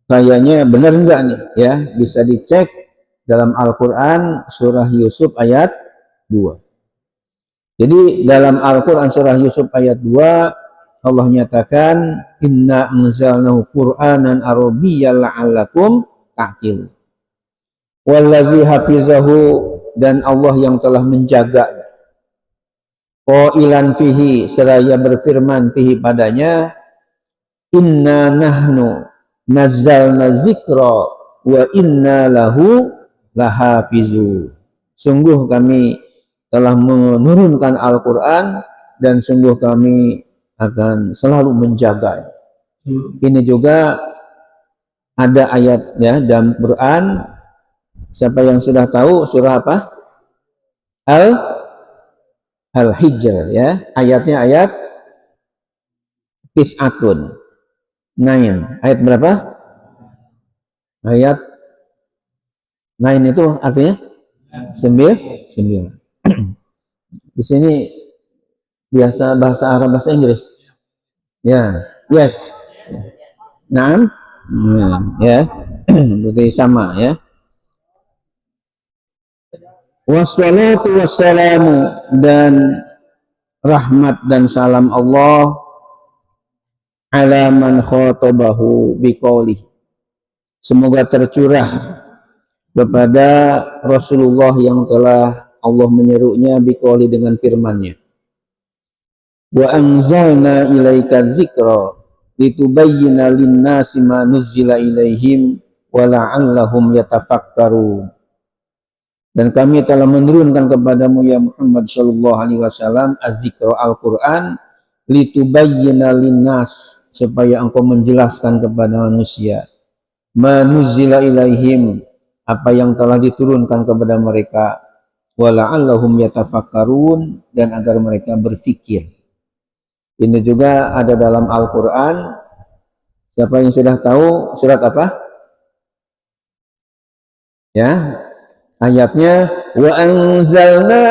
kayaknya benar enggak nih ya, bisa dicek dalam Al-Quran surah Yusuf ayat 2. Jadi dalam Al-Quran surah Yusuf ayat 2 Allah nyatakan inna anzalnahu Qur'anan Arabiyyan la'allakum ta'qilun. Wallazi hafizahu, dan Allah yang telah menjaga. Qailan fihi, seraya berfirman fihi padanya, inna nahnu nazzalna zikra wa inna lahu lahafizu. Sungguh kami telah menurunkan Al-Quran dan sungguh kami akan selalu menjaga. Ini juga ada ayat ya dalam Quran. Siapa yang sudah tahu surah apa? Al-Hijr ya. Ayatnya ayat Tis'atun 9. Ayat berapa? Ayat 9 itu artinya 9. Di sini biasa bahasa Arab, bahasa Inggris. Ya, yes. Nah, ya, berarti sama ya. Wassalatu wassalamu, dan rahmat dan salam Allah ala man khotobahu biqaulih, semoga tercurah kepada Rasulullah yang telah Allah menyerunya biqauli dengan firman-Nya. Wa anzalna ilaika dzikra litubayyana lin-nasi ma nuzzila ilaihim wa la'allahum yatafakkarun. Dan kami telah menurunkan kepadamu ya Muhammad sallallahu alaihi wasallam az-zikra Al-Qur'an litubayyana lin-nas, supaya engkau menjelaskan kepada manusia ma nuzzila ilaihim, apa yang telah diturunkan kepada mereka, wa la'allahum yatafakkarun, dan agar mereka berfikir. Ini juga ada dalam Al-Quran. Siapa yang sudah tahu surat apa? Ya, ayatnya wa anzalna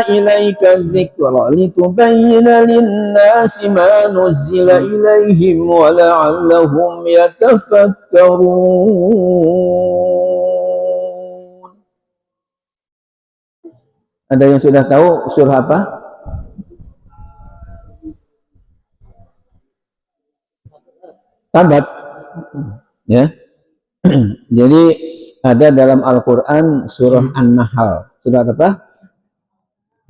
ilaika dzikra litubayyana lin-nasi ma nuzzila ilaihim wa la'allahum yatafakkarun. Ada yang sudah tahu surah apa? Tabat ya. Jadi ada dalam Al-Quran surah An-Nahl. Surah apa?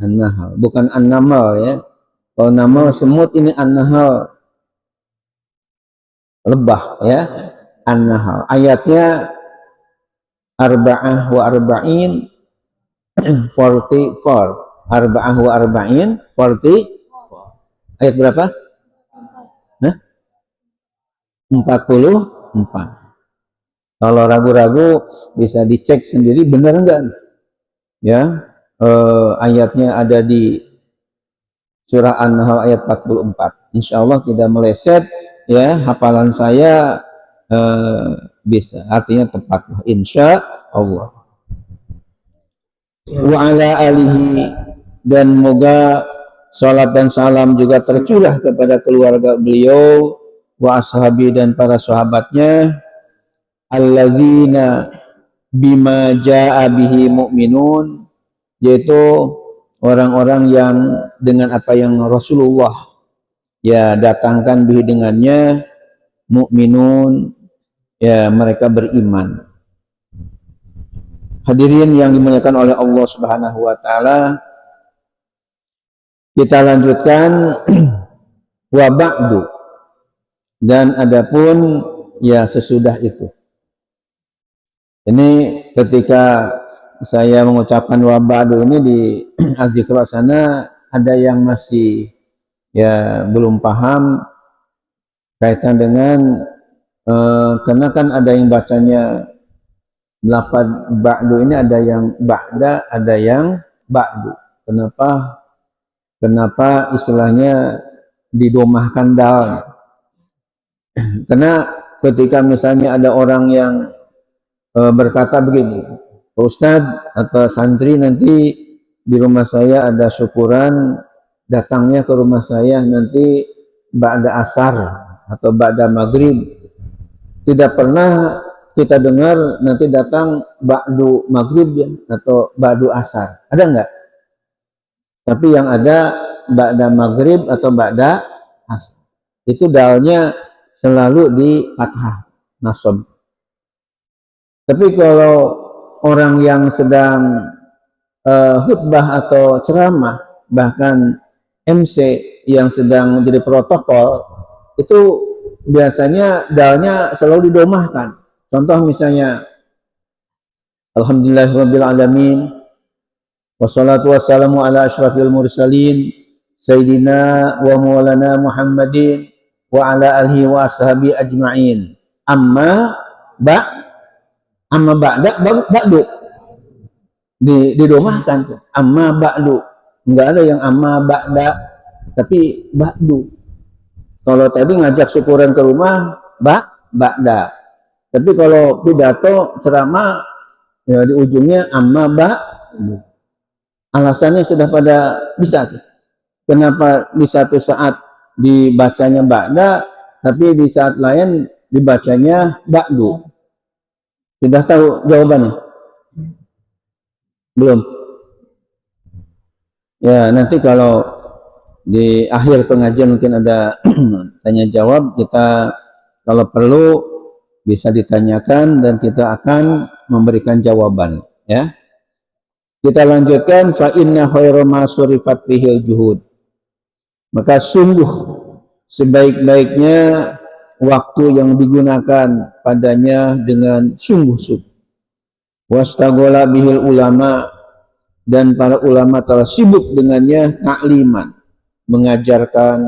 An-Nahl, bukan An-Namal ya. Kalau namal semut, ini An-Nahl lebah ya. An-Nahl ayatnya arba'ah wa arba'in 44. Arba'ah wa arba'in 44. Ayat berapa? 44. Kalau ragu-ragu bisa dicek sendiri benar enggak ya. Ayatnya ada di surah An-Nahl ayat 44. Insya Allah tidak meleset ya, hafalan saya bisa, artinya tepat insya Allah. Wa ala alihi, dan moga salat dan salam juga tercurah kepada keluarga beliau, wa ashabi, dan para sahabatnya, alladzina bima jaa bihi mu'minun, yaitu orang-orang yang dengan apa yang Rasulullah ya datangkan bihi dengannya, mukminun ya mereka beriman. Hadirin yang dimuliakan oleh Allah Subhanahu wa taala, kita lanjutkan wa ba'du, dan adapun ya sesudah itu. Ini ketika saya mengucapkan wa ba'du ini di Az-Zikra sana ada yang masih ya belum paham kaitan dengan karena kan ada yang bacanya lafaz ba'du ini, ada yang ba'da, ada yang ba'du. Kenapa istilahnya didomahkan dal? Karena ketika misalnya ada orang yang berkata begini, Ustadz atau santri, nanti di rumah saya ada syukuran, datangnya ke rumah saya nanti ba'da asar atau ba'da maghrib. Tidak pernah kita dengar nanti datang ba'du maghrib ya, atau ba'du asar. Ada enggak? Tapi yang ada ba'da maghrib atau ba'da asar. Itu dalnya selalu di fathah, nasab. Tapi kalau orang yang sedang khutbah atau ceramah, bahkan MC yang sedang menjadi protokol, itu biasanya dalnya selalu didomahkan. Contoh misalnya, Alhamdulillahirabbil alamin, wassalatu wassalamu ala asyrafil mursalin, Sayyidina wa maulana Muhammadin wa ala alihi wa ashabi ajma'in. Amma ba'da ba'du. Didomahkan tuh. Amma ba'du. Enggak ada yang amma ba'da, tapi ba'du. Kalau tadi ngajak syukuran ke rumah, ba'da. Tapi kalau pidato ceramah ya di ujungnya amma ba'du. Alasannya sudah pada bisa. Kenapa di satu saat dibacanya ba'da, tapi di saat lain dibacanya ba'du? Sudah tahu jawabannya? Belum? Ya, nanti kalau di akhir pengajian mungkin ada tanya jawab, kita kalau perlu bisa ditanyakan dan kita akan memberikan jawaban ya. Kita lanjutkan, fa inna khairu ma surifat bihil juhud, maka sungguh sebaik-baiknya waktu yang digunakan padanya dengan sungguh-sungguh. Wastagola bihil ulama, dan para ulama telah sibuk dengannya takliman, mengajarkan,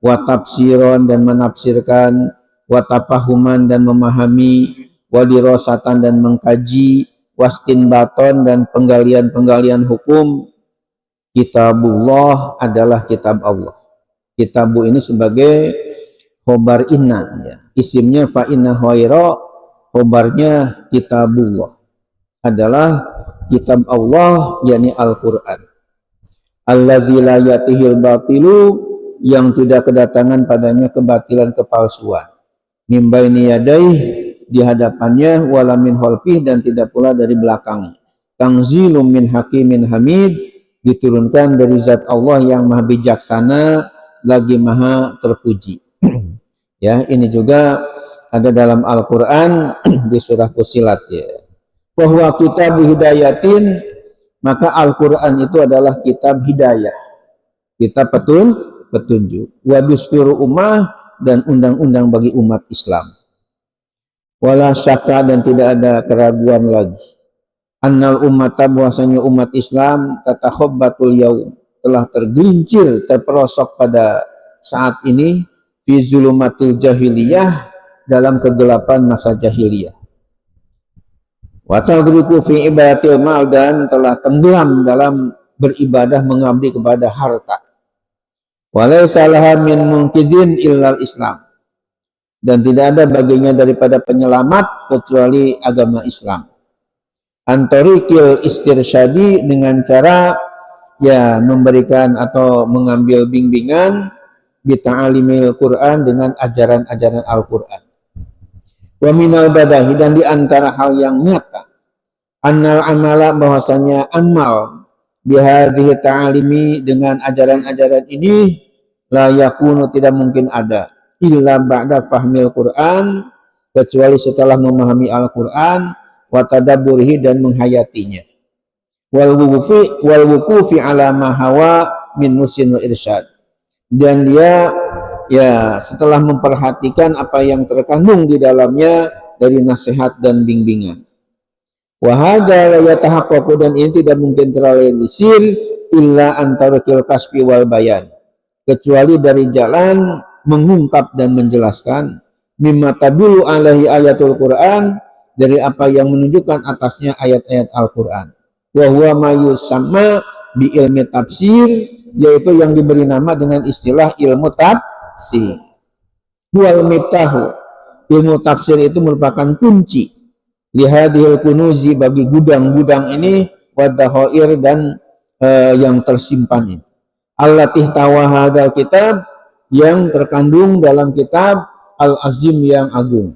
watafsiron, dan menafsirkan, watafahuman, dan memahami, wadirosatan, dan mengkaji, wastinbaton, dan penggalian-penggalian hukum. Kitabullah adalah kitab Allah. Kitabu ini sebagai khobar inna ya. Isimnya fa inna khaira, khobarnya kitabullah adalah kitab Allah, yakni Al-Quran. Alladzi la yatihil batilu, yang tidak kedatangan padanya kebatilan, kepalsuan. Mimbaini yadaih, di hadapannya, wala min khalfih, dan tidak pula dari belakang. Tanzilum min hakimin hamid, diturunkan dari zat Allah yang maha bijaksana lagi maha terpuji. Ya, ini juga ada dalam Al-Quran di surah Fussilat ya. Bahwa kitab hidayatin, maka Al-Quran itu adalah kitab hidayah, kitab petunjuk. Wa dusturu ummah, dan undang-undang bagi umat Islam. Wala syaka, dan tidak ada keraguan lagi. Annal ummata, bahwasanya umat Islam, tatakhabbatul yaum, telah tergelincir, terperosok pada saat ini, fi zulumatil jahiliyah, dalam kegelapan masa jahiliyah. Wa tadriku fi ibadatil mal, dan telah tenggelam dalam beribadah mengabdi kepada harta. Wa laysa laha min munkizin illal Islam, dan tidak ada baginya daripada penyelamat kecuali agama Islam. Antorikil istirsyadi, dengan cara ya memberikan atau mengambil bimbingan bita'alimil Quran, dengan ajaran-ajaran Al-Quran. Wa minal badahi, dan di antara hal yang nyata, annal amala, bahwasanya amal bihadhihi ta'alimi, dengan ajaran-ajaran ini, la yakunu, tidak mungkin ada, illa ba'da fahmil Quran, kecuali setelah memahami Al-Quran, wa tadabburihi, dan menghayatinya, wal wukufi ala ma hawa min nusin wa irsyad, dan dia ya setelah memperhatikan apa yang terkandung di dalamnya dari nasihat dan bimbingan. Wa hadza la yatahaqqaqu, dan ini tidak mungkin terrealisir illa antarikil kasfi wal bayan, kecuali dari jalan mengungkap dan menjelaskan, mimma tadullu alaihi ayatul Quran, dari apa yang menunjukkan atasnya ayat-ayat Al-Quran. Wa huwa ma yusamma bi ilmi tafsir, yaitu yang diberi nama dengan istilah ilmu tafsir. Wal miftahu, ilmu tafsir itu merupakan kunci lihadhil kunuzi, bagi gudang-gudang ini, wadhahoir, dan yang tersimpan ini, allatih tawahadal kitab, yang terkandung dalam kitab al-azim, yang agung.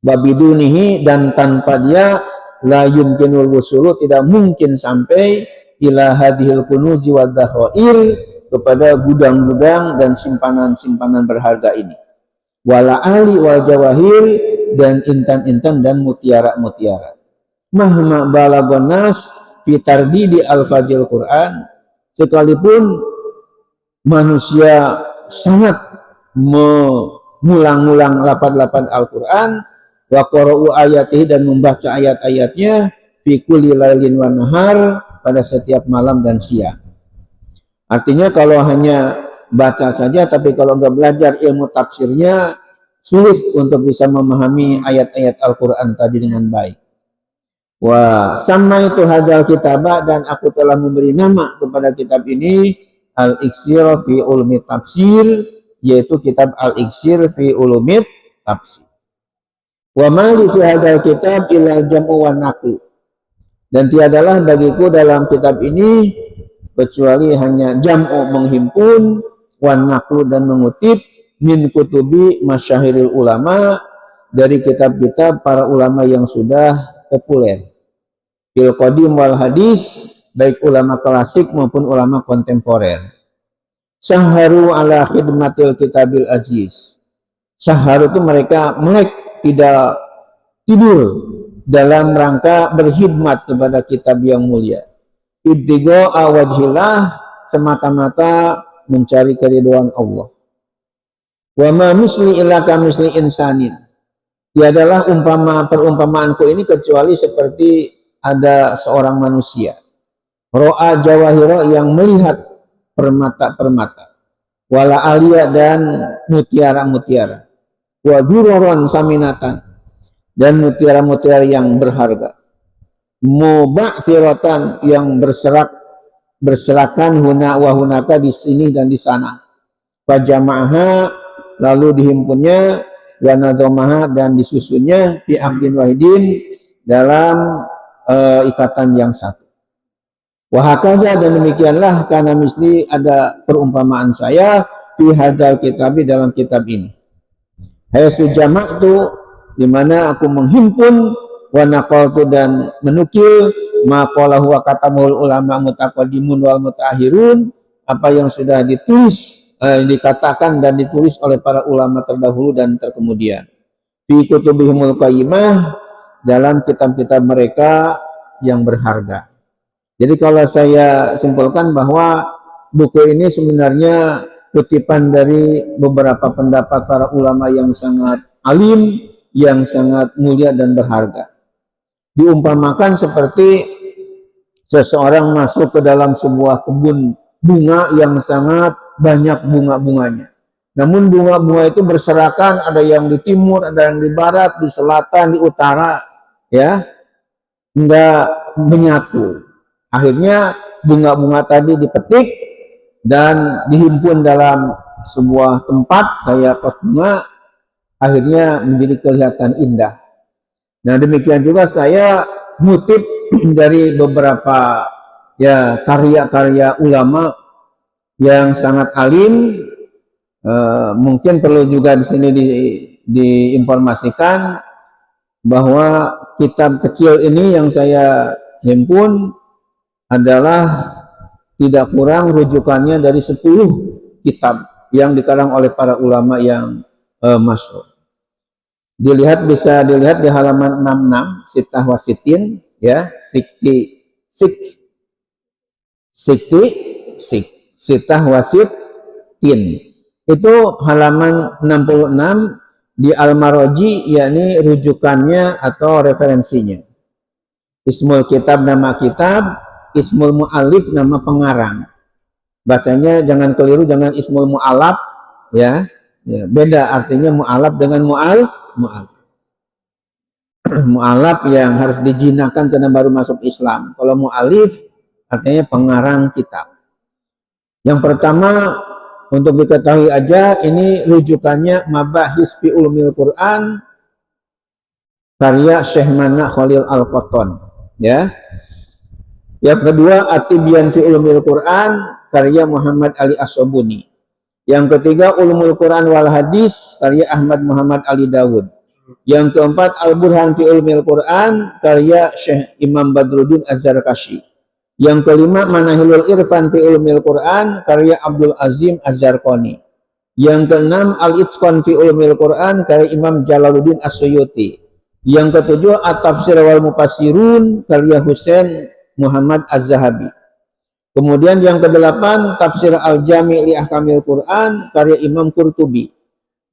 Babidunihi, dan tanpa dia, la yumkinul wusulu, tidak mungkin sampai ila hadhil kunuzi wadhahoir, kepada gudang-gudang dan simpanan-simpanan berharga ini. Wala ali wal jawahir, dan intan-intan dan mutiara-mutiara. Mahma balagon nas fi tardidi al-fajil Quran, sekalipun manusia sangat mengulang-ulang lafaz-lafaz Al-Quran, wa qara'u ayatihi, dan membaca ayat-ayatnya, fi kulli lailin wa nahar, pada setiap malam dan siang. Artinya kalau hanya baca saja, tapi kalau nggak belajar ilmu tafsirnya, sulit untuk bisa memahami ayat-ayat Al-Quran tadi dengan baik. Wa sama itu hadzal kitabah, dan aku telah memberi nama kepada kitab ini Al-Iksir fi Ulumi Tafsir, yaitu kitab Al-Iksir fi Ulumi Tafsir. Wa ma li fi hadzal kitab illa jam'u wa naql, dan tiadalah bagiku dalam kitab ini kecuali hanya jam'u, menghimpun, wa naqlu, dan mengutip, min kutubi masyahiril ulama, dari kitab-kitab para ulama yang sudah populer, fil qadim wal hadis, baik ulama klasik maupun ulama kontemporer. Saharu ala khidmatil kitabil aziz, saharu itu mereka melek, tidak tidur, dalam rangka berkhidmat kepada kitab yang mulia. Ibtigo awajhilah, semata-mata mencari keridhaan Allah. Wa ma misli illa ka misli insanin, tiadalah perumpamaanku ini kecuali seperti ada seorang manusia. Ro'a jawahiro, yang melihat permata-permata. Wala alia, dan mutiara-mutiara. Wa duroron saminatan, dan mutiara-mutiara yang berharga. Muba'thiratan, yang berserakan huna wa hunaka, di sini dan di sana. Fajama'aha, lalu dihimpunnya, wa nadhamaha, dan disusunnya, fi aqdin wahidin, dalam ikatan yang satu. Wa hakaza, dan demikianlah, karena misli, ada perumpamaan saya, fi hadzal kitabi, dalam kitab ini. Haitsu jama'tu, di mana aku menghimpun, wa naqaltu, dan menukil, ma qalahu wa katamul ulama mutaqaddimun wal mutaakhirun, apa yang sudah ditulis, dikatakan dan ditulis oleh para ulama terdahulu dan terkemudian. Fi kutubihimul qayyimah, dalam kitab-kitab mereka yang berharga. Jadi kalau saya simpulkan bahwa buku ini sebenarnya kutipan dari beberapa pendapat para ulama yang sangat alim, yang sangat mulia dan berharga. Diumpamakan seperti seseorang masuk ke dalam sebuah kebun bunga yang sangat banyak bunga-bunganya. Namun bunga-bunga itu berserakan, ada yang di timur, ada yang di barat, di selatan, di utara, ya, enggak menyatu. Akhirnya bunga-bunga tadi dipetik dan dihimpun dalam sebuah tempat kayak pos bunga, akhirnya menjadi kelihatan indah. Nah, demikian juga saya ngutip dari beberapa ya karya-karya ulama yang sangat alim. Mungkin perlu juga di sini diinformasikan bahwa kitab kecil ini yang saya himpun adalah tidak kurang rujukannya dari 10 kitab yang dikarang oleh para ulama yang masyhur. Bisa dilihat di halaman 66 Sitah Wasitin, ya, Sitah Wasitin. Itu halaman 66 di Al-Maroji, yakni rujukannya atau referensinya. Ismul kitab nama kitab, ismul mu'alif nama pengarang. Bacanya jangan keliru, jangan ismul mu'alaf, ya. Beda artinya mu'alaf dengan mu'alaf. Mu'alaf yang harus dijinakan karena baru masuk Islam. Kalau mu'alif artinya pengarang kitab. Yang pertama, untuk diketahui aja, ini rujukannya Mabahis fi Ulumil Quran karya Syekh Mana Khalil Al-Qattan, ya. Yang kedua, At-Tibyan fi Ulumil Quran karya Muhammad Ali As-Sobuni. Yang ketiga, Ulumul Quran wal Hadis karya Ahmad Muhammad Ali Dawud. Yang keempat, Al-Burhan fi Ulumil Quran karya Syekh Imam Badruddin Az-Zarkashi. Yang kelima, Manahilul Irfan fi Ulumil Quran karya Abdul Azim Az-Zarqani. Yang keenam, Al-Itqan fi Ulumil Quran karya Imam Jalaluddin As-Suyuti. Yang ketujuh, At-Tafsir wal Mufassirun karya Husain Muhammad Az-Zahabi. Kemudian yang kedelapan, Tafsir Al-Jami' li Ahkamil Quran karya Imam Qurtubi.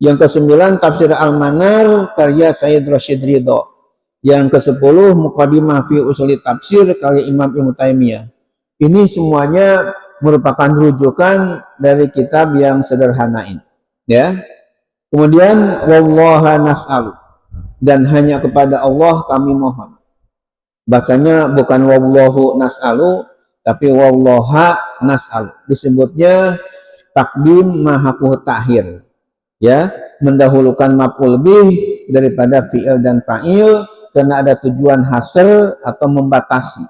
Yang kesembilan, Tafsir Al-Manar karya Sayyid Rashid Ridho. Yang ke-10, Muqaddimah fi Usuli Tafsir karya Imam Ibnu Taimiyah. Ini semuanya merupakan rujukan dari kitab yang sederhana ini, ya. Kemudian wallaha nas'alu, dan hanya kepada Allah kami mohon. Bacanya bukan wallahu nas'alu, tapi wallaha nas'alu. Disebutnya takdim mahakuh takhir, ya, mendahulukan maf'ul bih daripada fi'il dan fa'il karena ada tujuan hasr atau membatasi.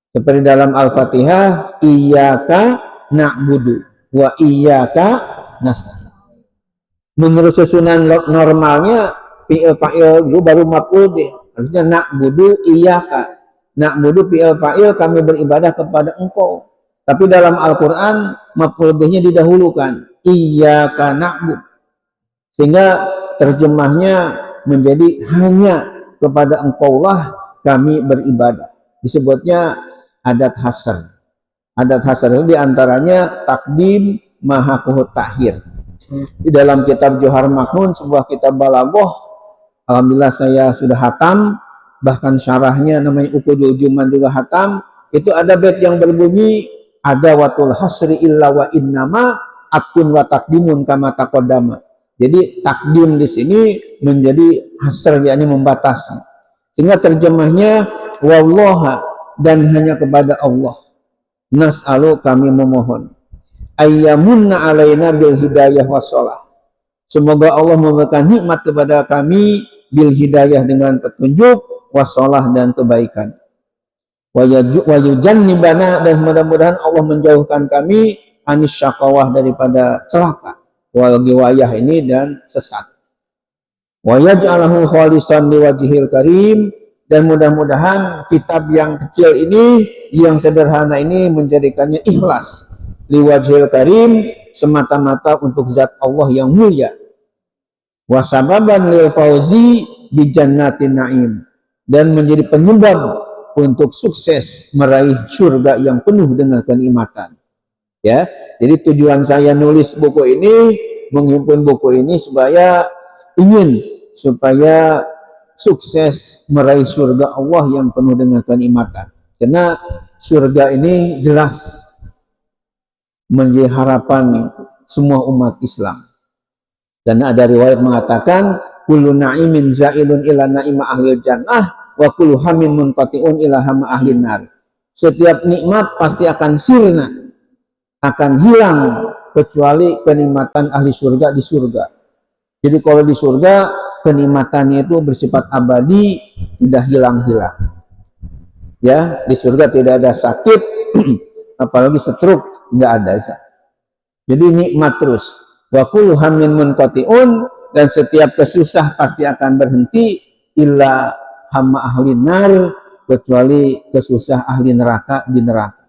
Seperti dalam Al-Fatihah, iyyaka na'budu wa iyyaka nasta'in. Menurut susunan normalnya fi'il fa'il dulu baru maf'ul bih. Harusnya na'budu iyyaka. Na'budu fi'il fa'il, kami beribadah kepada engkau. Tapi dalam Al-Qur'an maf'ul bihnya didahulukan, iyyaka na'bud. Sehingga terjemahnya menjadi hanya kepada engkaulah kami beribadah. Disebutnya adat hasr. Adat hasr itu diantaranya takdim mahakuh takhir. Di dalam kitab Johar Maknun, sebuah kitab balaghah, alhamdulillah saya sudah hatam, bahkan syarahnya namanya Uqudul Juman juga hatam. Itu ada bait yang berbunyi, ada watul hasri illa wa innama akun wa takdimun kama taqaddama. Jadi takdim di sini menjadi hasr, yakni membatasi. Sehingga terjemahnya wallaha, dan hanya kepada Allah nas'alu kami memohon, ayyamunna alaina bil hidayah wassalah. Semoga Allah memberikan nikmat kepada kami bil hidayah dengan petunjuk, wassalah dan kebaikan. Wa yujannibana, dan mudah-mudahan Allah menjauhkan kami anis syaqawah, daripada celaka, wal giwayah ini dan sesat. Wa yaj'alahu khalisan liwajhil karim, dan mudah-mudahan kitab yang kecil ini, yang sederhana ini, menjadikannya ikhlas liwajhil karim, semata-mata untuk zat Allah yang mulia. Wa sababan lil fauzi bi jannatin na'im, dan menjadi penyebab untuk sukses meraih surga yang penuh dengan kenikmatan. Ya, jadi tujuan saya nulis buku ini, menghimpun buku ini supaya sukses meraih surga Allah yang penuh dengan kenikmatan. Karena surga ini jelas menjadi harapan semua umat Islam. Dan ada riwayat mengatakan kullu na'imin za'ilun ila na'ima ahlil jannah wa kullu hamin munqati'un ila hama ahlin nar. Setiap nikmat pasti akan sirna, akan hilang kecuali kenikmatan ahli surga di surga. Jadi kalau di surga kenikmatannya itu bersifat abadi, tidak hilang-hilang. Ya, di surga tidak ada sakit, apalagi stroke, enggak ada. Jadi nikmat terus. Wa kullu hamin munqati'un, dan setiap kesusah pasti akan berhenti, illa hamma ahli nar, kecuali kesusah ahli neraka di neraka.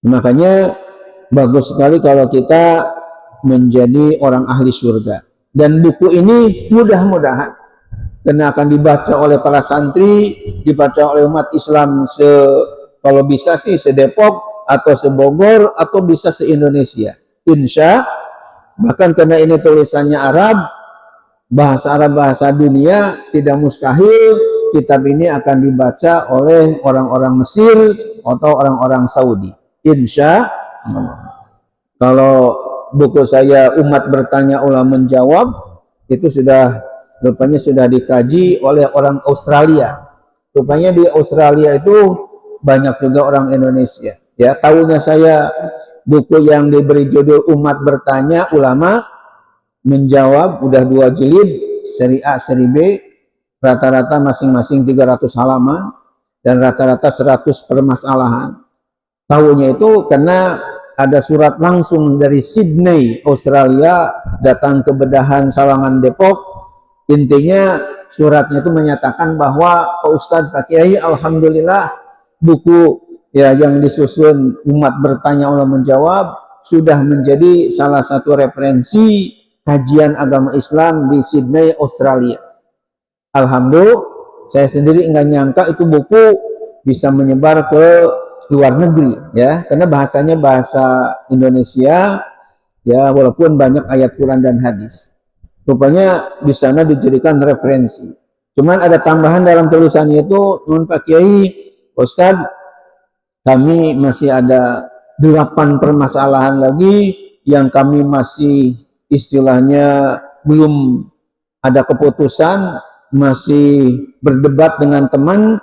Makanya bagus sekali kalau kita menjadi orang ahli surga. Dan buku ini mudah-mudahan karena akan dibaca oleh para santri, dibaca oleh umat Islam kalau bisa sih se-Depok atau se-Bogor atau bisa se-Indonesia. Insya, bahkan karena ini tulisannya Arab, bahasa Arab, bahasa dunia, tidak mustahil kitab ini akan dibaca oleh orang-orang Mesir atau orang-orang Saudi. Insya Allah. Kalau buku saya Umat Bertanya Ulama Menjawab, itu rupanya sudah dikaji oleh orang Australia. Rupanya di Australia itu banyak juga orang Indonesia. Ya, tahunya saya buku yang diberi judul Umat Bertanya Ulama Menjawab, udah 2 jilid, seri A, seri B, rata-rata masing-masing 300 halaman, dan rata-rata 100 permasalahan. Tahunya itu karena ada surat langsung dari Sydney, Australia, datang ke Bedahan Sawangan Depok. Intinya suratnya itu menyatakan bahwa Pak Ustadz, Pak Kiai, alhamdulillah buku ya yang disusun Umat Bertanya Ulama Menjawab sudah menjadi salah satu referensi kajian agama Islam di Sydney, Australia. Alhamdulillah, saya sendiri nggak nyangka itu buku bisa menyebar ke luar negeri, ya, karena bahasanya bahasa Indonesia, ya, walaupun banyak ayat Quran dan hadis. Rupanya di sana dijadikan referensi. Cuman ada tambahan dalam tulisannya itu, nun Pak Kiai, Ustadz, kami masih ada 8 permasalahan lagi yang kami masih istilahnya belum ada keputusan, masih berdebat dengan teman,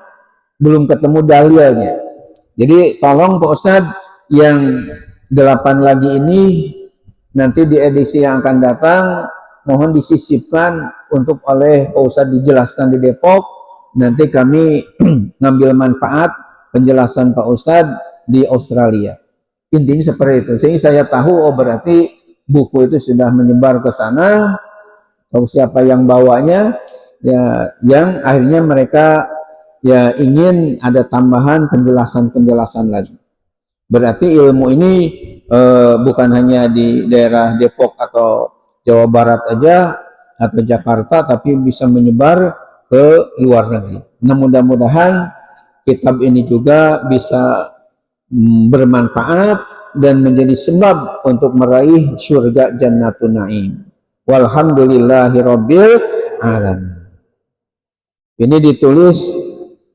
belum ketemu dalilnya. Jadi tolong Pak Ustadz, yang 8 lagi ini nanti di edisi yang akan datang mohon disisipkan untuk oleh Pak Ustadz dijelaskan di Depok. Nanti kami ngambil manfaat penjelasan Pak Ustadz di Australia. Intinya seperti itu. Sehingga saya tahu, oh berarti buku itu sudah menyebar ke sana. Tahu siapa yang bawanya, ya, yang akhirnya mereka ya ingin ada tambahan penjelasan-penjelasan lagi. Berarti ilmu ini bukan hanya di daerah Depok atau Jawa Barat aja atau Jakarta, tapi bisa menyebar ke luar negeri. Nah, mudah-mudahan kitab ini juga bisa bermanfaat dan menjadi sebab untuk meraih surga Jannatun Naim. Walhamdulillahirabbil alamin. Ini ditulis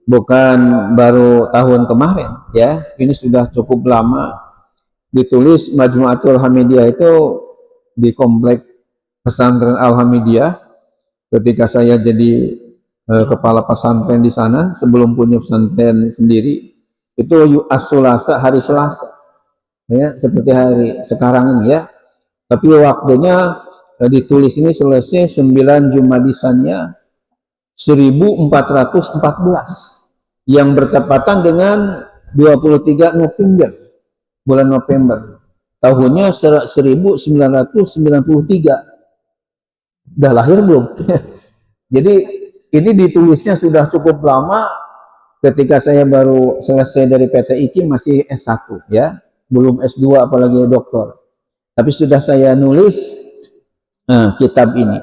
bukan baru tahun kemarin, ya, ini sudah cukup lama. Ditulis Majmu'atul Hamidiyah itu di komplek pesantren Al-Hamidiyah ketika saya jadi kepala pesantren di sana sebelum punya pesantren sendiri. Itu as-Sulasa, hari Selasa, ya, seperti hari sekarang ini, ya, tapi waktunya ditulis ini selesai 9 Jumadisannya 1414 yang bertepatan dengan 23 November, bulan November tahunnya 1993. Udah lahir belum? Jadi ini ditulisnya sudah cukup lama. Ketika saya baru selesai dari PT IKI masih S1, ya, belum S2 apalagi doktor. Tapi sudah saya nulis kitab ini.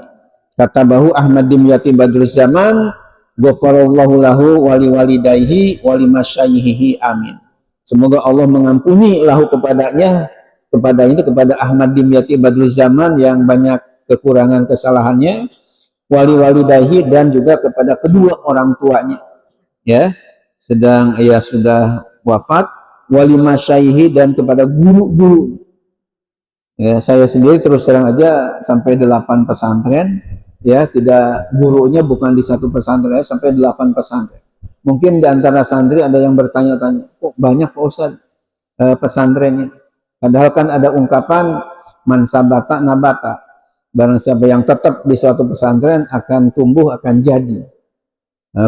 Kata bahu Ahmad Dimyati Badruz Zaman, ghafarallahu lahu wali walidayhi wali masyayikhi, amin. Semoga Allah mengampuni lahu kepada Ahmad Dimyati Badruz Zaman yang banyak kekurangan kesalahannya, wali walidayhi, dan juga kepada kedua orang tuanya, ya, sedang ia sudah wafat, wali masyayikhi, dan kepada guru-guru, Ya, saya sendiri terus terang aja sampai 8 pesantren, ya, tidak gurunya bukan di satu pesantren, sampai 8 pesantren. Mungkin di antara santri ada yang bertanya-tanya, kok banyak Pak Ustaz pesantrennya? Padahal kan ada ungkapan man sabata nabata. Barang siapa yang tetap di suatu pesantren akan tumbuh, akan jadi.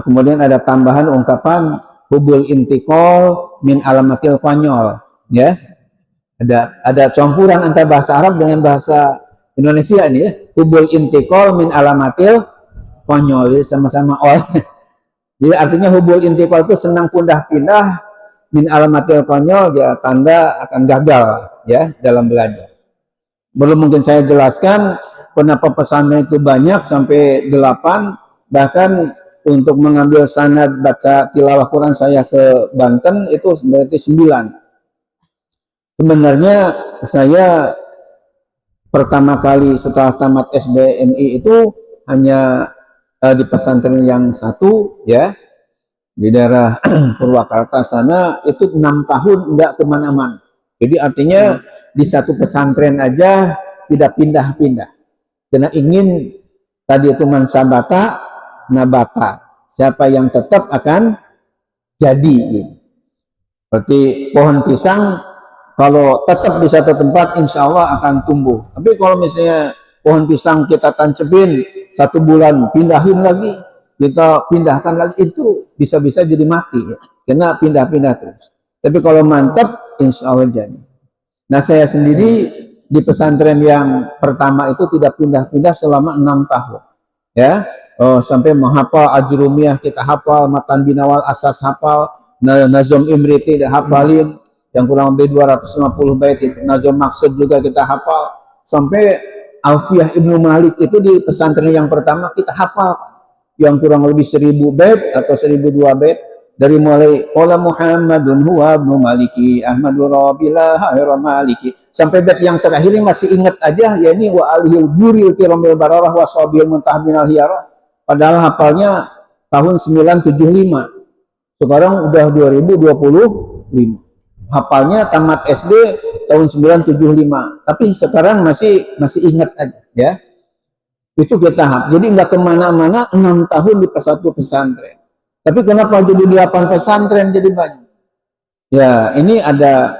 Kemudian ada tambahan ungkapan hubul intikol min alamatil konyol, ya. Ada campuran antara bahasa Arab dengan bahasa Indonesia ini, ya. Hubul intikol min alamatil konyol, jadi sama-sama jadi artinya hubul intikol itu senang pindah-pindah, min alamatil konyol ya tanda akan gagal, ya, dalam belajar. Belum mungkin saya jelaskan kenapa pesantren itu banyak sampai 8, bahkan untuk mengambil sanad baca tilawah Quran saya ke Banten itu berarti 9. Sebenarnya saya pertama kali setelah tamat SDMI itu hanya di pesantren yang satu, ya, di daerah Purwakarta sana, itu 6 tahun enggak kemana-mana. Jadi artinya di satu pesantren aja tidak pindah-pindah. Karena ingin tadi itu mansabata nabata. Siapa yang tetap akan jadi. Seperti pohon pisang, kalau tetap di satu tempat insya Allah akan tumbuh. Tapi kalau misalnya pohon pisang kita tancepin 1 bulan, pindahin lagi, kita pindahkan lagi, itu bisa-bisa jadi mati, ya. Karena pindah-pindah terus. Tapi kalau mantap insya Allah jadi. Nah, saya sendiri di pesantren yang pertama itu tidak pindah-pindah selama 6 tahun, ya. Sampai menghafal Ajrumiyah kita hafal, Matan Binawal Asas hafal, Nazom Imri tidak hafalin, yang kurang lebih 250 bait itu, Nazom Maksud juga kita hafal, sampai Alfiyah Ibnu Malik itu di pesantren yang pertama kita hafal, yang kurang lebih 1000 bait atau 1002 bait. Dari mulai qala Muhammadun huwa ibnu Maliki Ahmadur Rabbilah hayra Maliki sampai bait yang terakhir ini masih ingat aja, yakni wa alihil buril kiramil bararah wa sabil muntahbinal hiyarah. Padahal hafalnya tahun 975. Sekarang udah 2025. Hafalnya tamat SD tahun 975. Tapi sekarang masih ingat aja, ya. Itu kita hafal. Jadi nggak kemana-mana 6 tahun di satu pesantren. Tapi kenapa jadi 8 pesantren jadi banyak? Ya, ini ada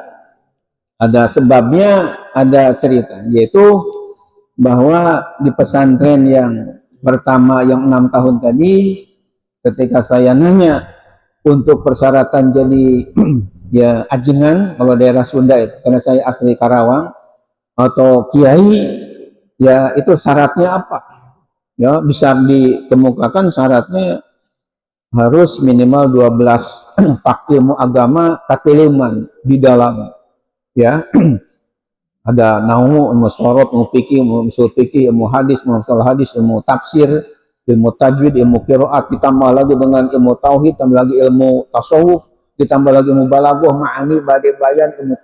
sebabnya, ada cerita, yaitu bahwa di pesantren yang pertama yang 6 tahun tadi, ketika saya nanya untuk persyaratan jadi ya ajengan, kalau daerah Sunda itu, karena saya asli Karawang, atau kiai, ya itu syaratnya apa? Ya, bisa dikemukakan syaratnya harus minimal 12 pak ilmu agama katiliman di dalam, ya. Ada nahu, ilmu sorot, ilmu fikih, ilmu usul fikih, ilmu hadis, ilmu hadis, ilmu tafsir, ilmu tajwid, ilmu qiraat, ditambah lagi dengan ilmu tauhid, tambah lagi ilmu tasawuf, ditambah lagi ilmu balaghah, ma'ani, badi, bayan, ilmu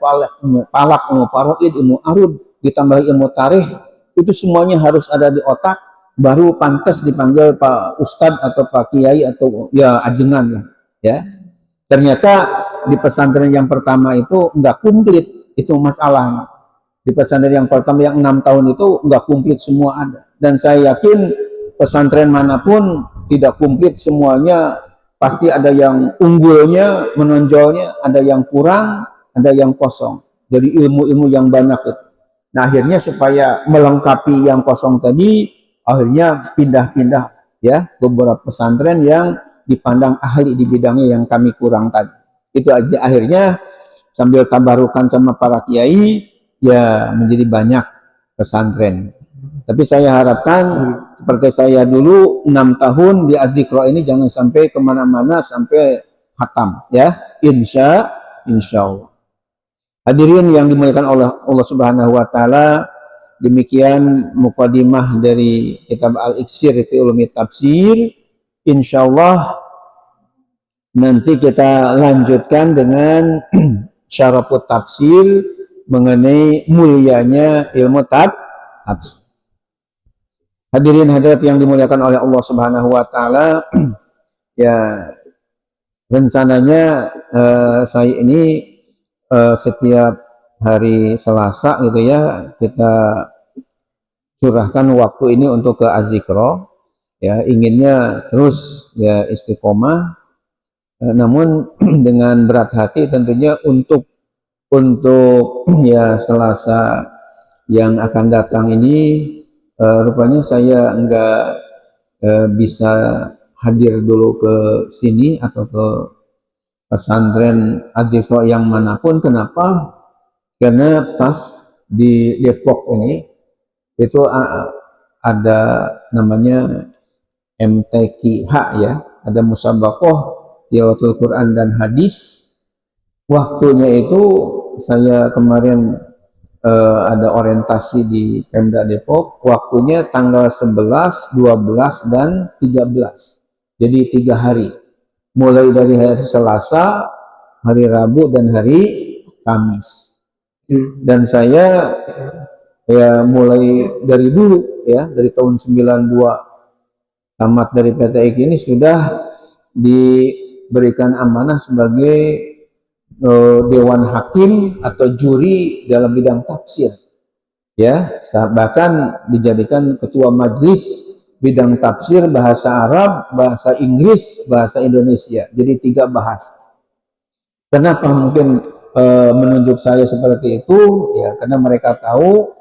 falak, ilmu faraid, ilmu arud, ditambah lagi ilmu tarikh. Itu semuanya harus ada di otak, baru pantas dipanggil Pak Ustadz atau Pak Kiai atau ya ajengan lah, ya. Ternyata di pesantren yang pertama itu enggak komplit, itu masalahnya. Di pesantren yang pertama yang 6 tahun itu enggak komplit semua ada. Dan saya yakin pesantren manapun tidak komplit semuanya, pasti ada yang unggulnya, menonjolnya, ada yang kurang, ada yang kosong. Dari ilmu-ilmu yang banyak itu. Nah, akhirnya supaya melengkapi yang kosong tadi, akhirnya pindah-pindah, ya, beberapa pesantren yang dipandang ahli di bidangnya yang kami kurang tadi. Itu aja, akhirnya sambil tabarukan sama para kiai, ya menjadi banyak pesantren. Tapi saya harapkan seperti saya dulu 6 tahun di Az-Zikra ini jangan sampai kemana-mana sampai khatam, ya, insya Allah. Hadirin yang dimuliakan oleh Allah Subhanahu wa taala, demikian mukadimah dari kitab Al-Iksir fi Ulumi Tafsir. Insyaallah nanti kita lanjutkan dengan syarafut tafsir mengenai mulianya ilmu tafsir. Hadirin hadirat yang dimuliakan oleh Allah Subhanahu wa taala, ya rencananya saya ini setiap hari Selasa gitu ya, kita curahkan waktu ini untuk ke Azikro, ya inginnya terus ya istiqomah, namun dengan berat hati tentunya untuk ya Selasa yang akan datang ini rupanya saya enggak bisa hadir dulu ke sini atau ke pesantren Adifro yang manapun. Kenapa? Karena pas di Depok ini itu ada namanya MTQH ya, ada musabaqah tilawatul Quran dan hadis. Waktunya itu saya kemarin ada orientasi di Pemda Depok, waktunya tanggal 11, 12, dan 13. Jadi 3 hari. Mulai dari hari Selasa, hari Rabu, dan hari Kamis. Dan saya ya mulai dari dulu ya, dari tahun 92 tamat dari PTIK ini sudah diberikan amanah sebagai Dewan Hakim atau juri dalam bidang tafsir, ya bahkan dijadikan ketua majelis bidang tafsir bahasa Arab, bahasa Inggris, bahasa Indonesia. Jadi 3 bahasa. Kenapa mungkin menunjuk saya seperti itu? Ya karena mereka tahu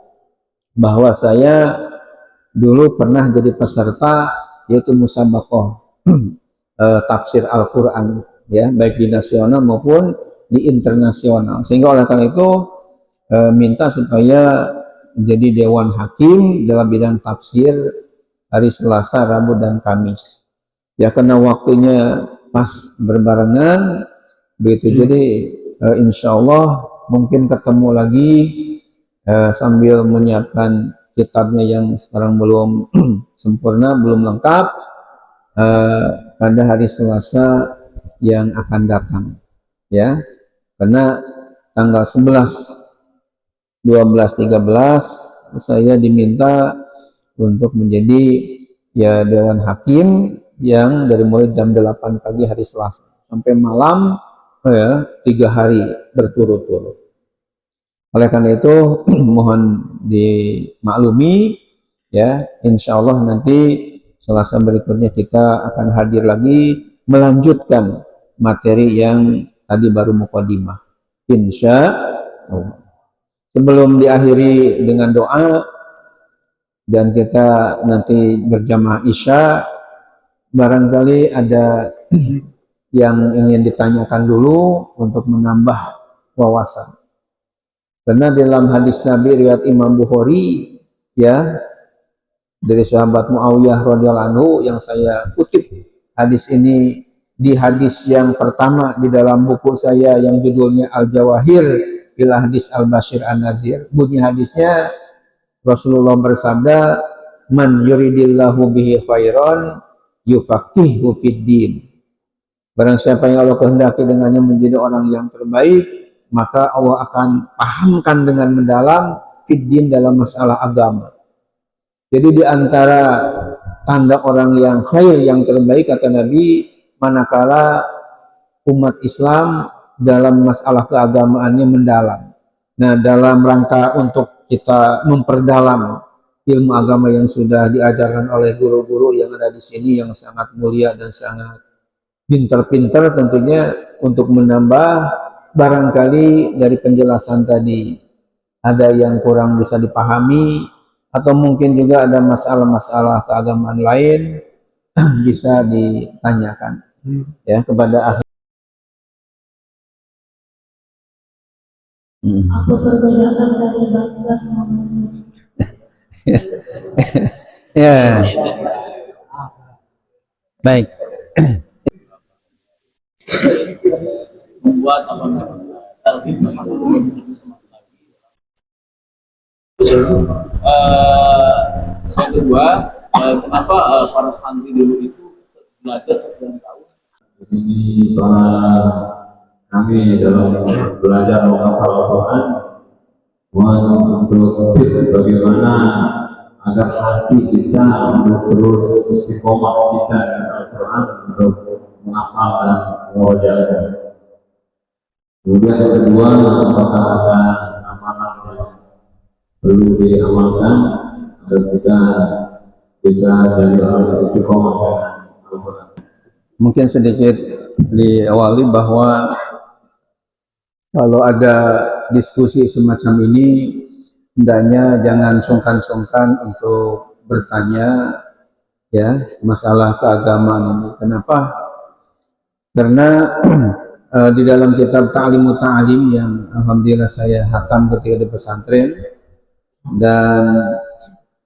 bahwa saya dulu pernah jadi peserta yaitu musabaqah tafsir Al-Quran, ya baik di nasional maupun di internasional. Sehingga oleh karena itu minta supaya menjadi dewan hakim dalam bidang tafsir hari Selasa, Rabu, dan Kamis. Ya karena waktunya pas berbarengan begitu. Jadi insya Allah mungkin ketemu lagi sambil menyiapkan kitabnya yang sekarang belum sempurna, belum lengkap pada hari Selasa yang akan datang, ya. Karena tanggal 11, 12, 13 saya diminta untuk menjadi ya dewan hakim yang dari mulai jam 8 pagi hari Selasa sampai malam ya 3 hari berturut-turut. Oleh karena itu mohon dimaklumi ya, insya Allah nanti Selasa berikutnya kita akan hadir lagi melanjutkan materi yang tadi baru mukadimah. Insya Allah. Sebelum diakhiri dengan doa dan kita nanti berjamaah Isya, barangkali ada yang ingin ditanyakan dulu untuk menambah wawasan. Karena dalam hadis Nabi riwayat Imam Bukhari ya dari sahabat Muawiyah radhiyallahu anhu yang saya kutip hadis ini di hadis yang pertama di dalam buku saya yang judulnya Al-Jawahir bil Hadis Al-Bashir An-Nazir. Bunyi hadisnya Rasulullah bersabda, "Man yuridillahu bihi khairan yufaqihu fid din." Barang siapa yang Allah kehendaki dengannya menjadi orang yang terbaik, maka Allah akan pahamkan dengan mendalam fid din dalam masalah agama. Jadi di antara tanda orang yang khair, yang terbaik kata Nabi, manakala umat Islam dalam masalah keagamaannya mendalam. Nah, dalam rangka untuk kita memperdalam ilmu agama yang sudah diajarkan oleh guru-guru yang ada di sini yang sangat mulia dan sangat pintar-pintar, tentunya untuk menambah barangkali dari penjelasan tadi ada yang kurang bisa dipahami atau mungkin juga ada masalah-masalah keagamaan lain bisa ditanyakan ya kepada ahli. Apa perbedaan dari batas Ya, baik. membuat tertib yang kedua, kenapa para santri dulu itu belajar sekian tahun? Di sini kami dalam belajar menghafal Al-Quran untuk bagaimana agar hati kita untuk terus istiqomah kita dengan Al-Quran untuk menghafal dan mengajarkan. Kemudian yang kedua, apakah ada perlu diamalkan agar kita bisa jadi orang yang istiqomah dengan Al-Quran. Mungkin sedikit diawali bahwa kalau ada diskusi semacam ini, hendaknya jangan sungkan-sungkan untuk bertanya ya masalah keagamaan ini. Kenapa? Karena di dalam kitab Ta'limut Ta'lim yang alhamdulillah saya hatam ketika di pesantren, dan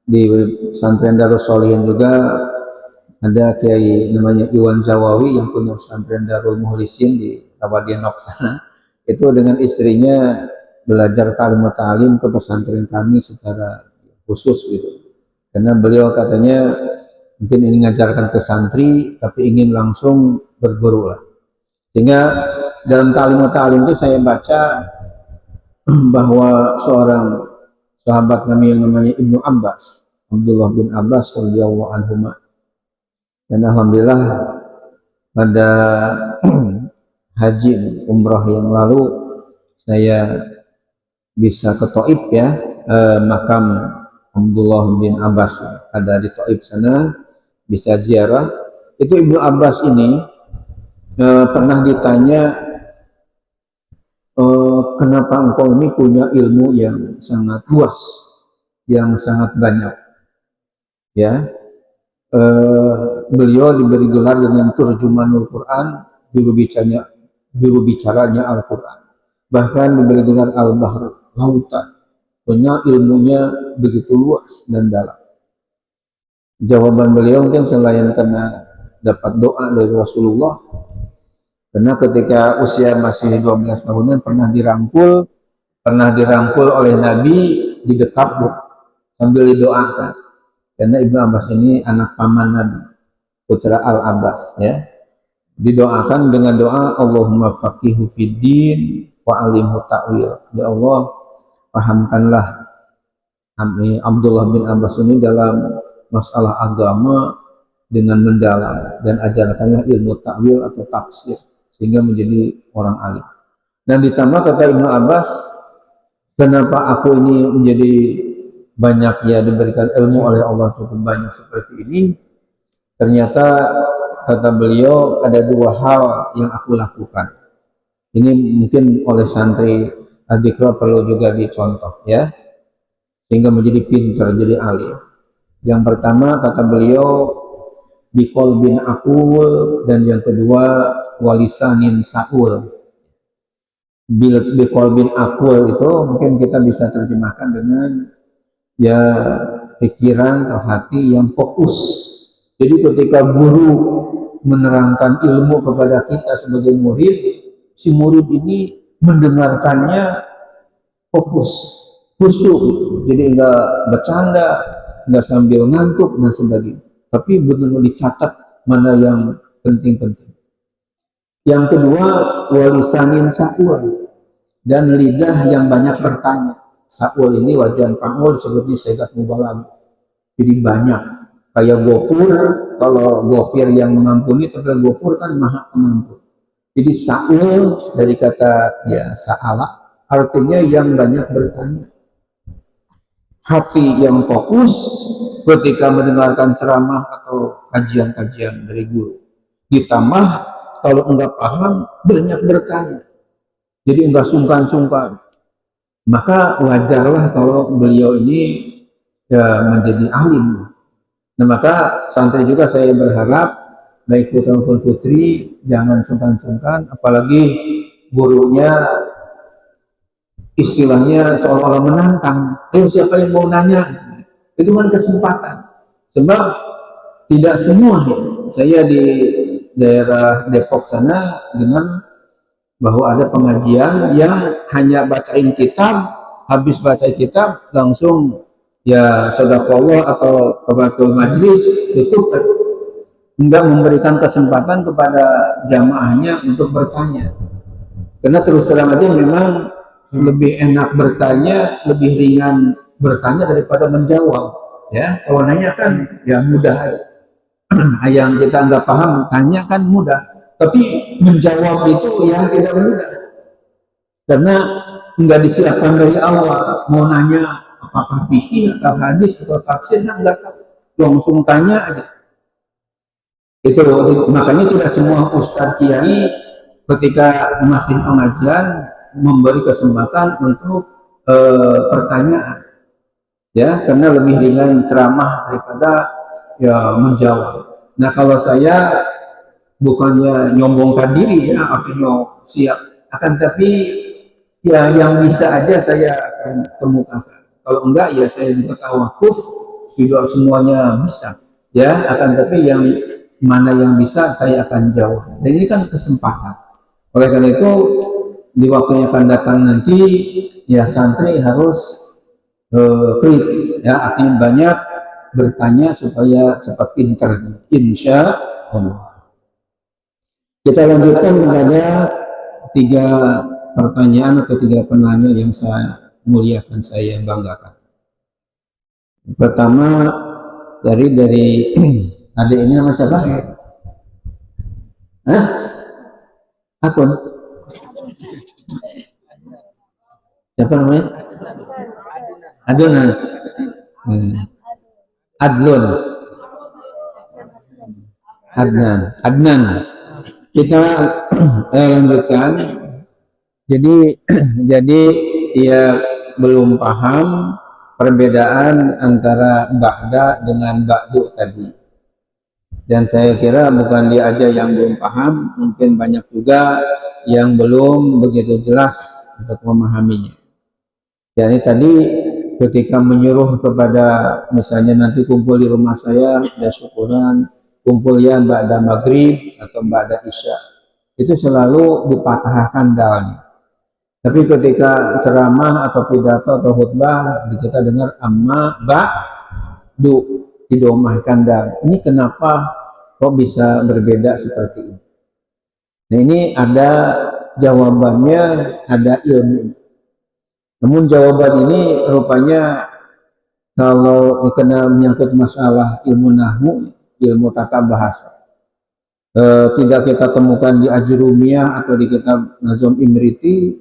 di pesantren Darus Sholihin juga ada Kiai namanya Iwan Zawawi yang punya pesantren Darul Muhlisin di Rawadianok sana. Itu dengan istrinya belajar Ta'limut Ta'lim ke pesantren kami secara khusus gitu. Karena beliau katanya mungkin ini ngajarkan ke santri tapi ingin langsung berguru lah. Sehingga dalam Ta'limut Ta'lim itu saya baca bahwa seorang sahabat kami yang namanya Ibnu Abbas, Abdullah bin Abbas radhiyallahu anhuma, dan alhamdulillah pada haji umrah yang lalu saya bisa ke Taif ya, makam Abdullah bin Abbas ada di Taif sana, bisa ziarah. Itu Ibnu Abbas ini pernah ditanya, kenapa engkau ini punya ilmu yang sangat luas, yang sangat banyak ya. Beliau diberi gelar dengan Turjumanul Quran, juru bicaranya Al-Quran, bahkan diberi gelar Al-Bahr, lautan, punya ilmunya begitu luas dan dalam. Jawaban beliau mungkin selain karena dapat doa dari Rasulullah, karena ketika usia masih 12 tahunan pernah dirangkul oleh Nabi di dekat sambil didoakan. Karena Ibnu Abbas ini anak paman Nabi, putra Al-Abbas ya. Didoakan dengan doa Allahumma faqihu fiddin wa alimhu ta'wil. Ya Allah, pahamkanlah Abdullah bin Abbas ini dalam masalah agama dengan mendalam, dan ajarkanlah ilmu ta'wil atau tafsir sehingga menjadi orang alim. Dan ditambah kata Ibnu Abbas, kenapa aku ini menjadi banyak ya diberikan ilmu oleh Allah cukup banyak seperti ini? Ternyata kata beliau ada dua hal yang aku lakukan. Ini mungkin oleh santri Adikra perlu juga dicontoh ya, sehingga menjadi pintar, jadi alim. Yang pertama kata beliau biqol bin aqul, dan yang kedua walisanin saul. Biqol bin aqul itu mungkin kita bisa terjemahkan dengan ya pikiran atau hati yang fokus. Jadi ketika guru menerangkan ilmu kepada kita sebagai murid, si murid ini mendengarkannya fokus, khusyuk, jadi enggak bercanda, enggak sambil ngantuk dan sebagainya, tapi benar-benar dicatat mana yang penting-penting. Yang kedua walisanin sa'ul, dan lidah yang banyak bertanya. Sa'ul ini wajan pa'ul disebutnya segat mubalag, jadi banyak. Kayak Ghafur, kalau Ghafir yang mengampuni, tapi Ghafur kan maha pengampun. Jadi sa'ul dari kata ya sa'ala, artinya yang banyak bertanya. Hati yang fokus ketika mendengarkan ceramah atau kajian-kajian dari guru. Ditambah kalau enggak paham, banyak bertanya. Jadi enggak sungkan-sungkan. Maka wajarlah kalau beliau ini ya menjadi alim. Nah, maka santri juga saya berharap baik putra maupun putri jangan sungkan-sungkan, apalagi gurunya istilahnya seolah-olah menantang. Siapa yang mau nanya? Itu kan kesempatan. Sebab tidak semua ya. Saya di daerah Depok sana dengan bahwa ada pengajian yang hanya bacain kitab, habis baca kitab langsung ya sedekah atau kafatul majlis, itu enggak memberikan kesempatan kepada jamaahnya untuk bertanya. Karena terus terang aja memang lebih enak bertanya, lebih ringan bertanya daripada menjawab ya. Kalau nanya kan ya mudah, yang kita nggak paham tanya kan mudah, tapi menjawab itu yang tidak mudah, karena nggak disiapkan dari awal. Mau nanya apakah fikih atau hadis atau tafsir, kan nggak tahu, langsung tanya aja. Itu makanya tidak semua ustadz kiai ketika masih pengajian memberi kesempatan untuk pertanyaan, ya, karena lebih ringan ceramah daripada ya menjawab. Nah, kalau saya bukannya nyombongkan diri ya, artinya siap, akan tapi ya yang bisa aja saya akan kemukakan. Kalau enggak ya saya juga tawakuf, tidak semuanya bisa, ya, akan tapi yang mana yang bisa saya akan jawab. Dan ini kan kesempatan. Oleh karena itu di waktu yang akan datang nanti ya santri harus kritis, ya, artinya banyak bertanya supaya cepat pinter, insya Allah. Kita lanjutkan kepada 3 pertanyaan atau 3 penanya yang saya muliakan, saya banggakan. Pertama dari adik ini nama siapa? Hah? Akun? Siapa namanya? Adunan. Adlun. Adnan. Kita lanjutkan. Jadi ia belum paham perbedaan antara ba'da dengan ba'du tadi. Dan saya kira bukan dia aja yang belum paham, mungkin banyak juga yang belum begitu jelas untuk memahaminya. Jadi tadi ketika menyuruh kepada misalnya nanti kumpul di rumah saya, ada syukuran, kumpul ya ba'da maghrib atau ba'da isya, itu selalu dipatahkan dalnya. Tapi ketika ceramah atau pidato atau khutbah kita dengar amma ba'du, didomahkan dal. Ini kenapa kok bisa berbeda seperti ini? Nah, ini ada jawabannya, ada ilmu. Namun jawaban ini rupanya kalau kena menyangkut masalah ilmu nahwu, ilmu tata bahasa, tidak kita temukan di Ajurumiyah atau di kitab Nazm Imriti,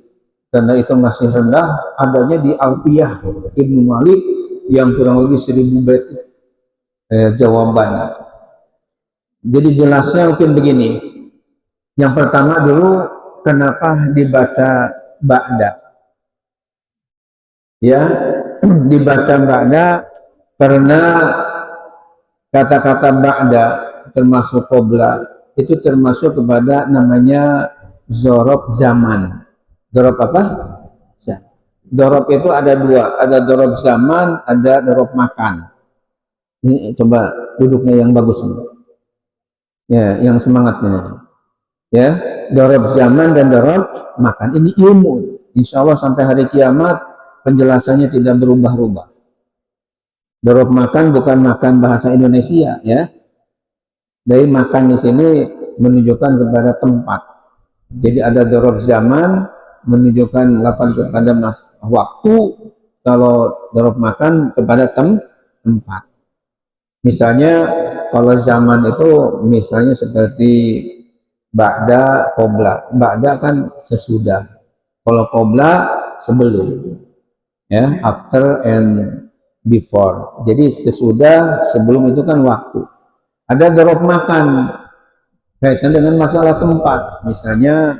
karena itu masih rendah, adanya di Alfiyah Ibnu Malik yang kurang lebih 1000 bait jawabannya. Jadi jelasnya mungkin begini. Yang pertama dulu, kenapa dibaca ba'da? Ya, dibaca ba'da karena kata-kata ba'da termasuk qobla itu termasuk kepada namanya zorob zaman. Dorob apa? Dorob itu ada 2, ada dorob zaman, ada dorob makan. Ini coba duduknya yang bagus nih. Ya, yang semangatnya. Ya, dorob zaman dan dorob makan. Ini ilmu. Insya Allah sampai hari kiamat penjelasannya tidak berubah-ubah. Dorob makan bukan makan bahasa Indonesia, ya. Dari makan di sini menunjukkan kepada tempat. Jadi ada dorob zaman menunjukkan lapan kepada waktu, kalau dorob makan kepada tempat. Misalnya kalau zaman itu misalnya seperti ba'da, qobla. Ba'da kan sesudah. Kalau qobla sebelum. Ya, after and before. Jadi sesudah, sebelum itu kan waktu. Ada dorob makan kaitan dengan masalah tempat. Misalnya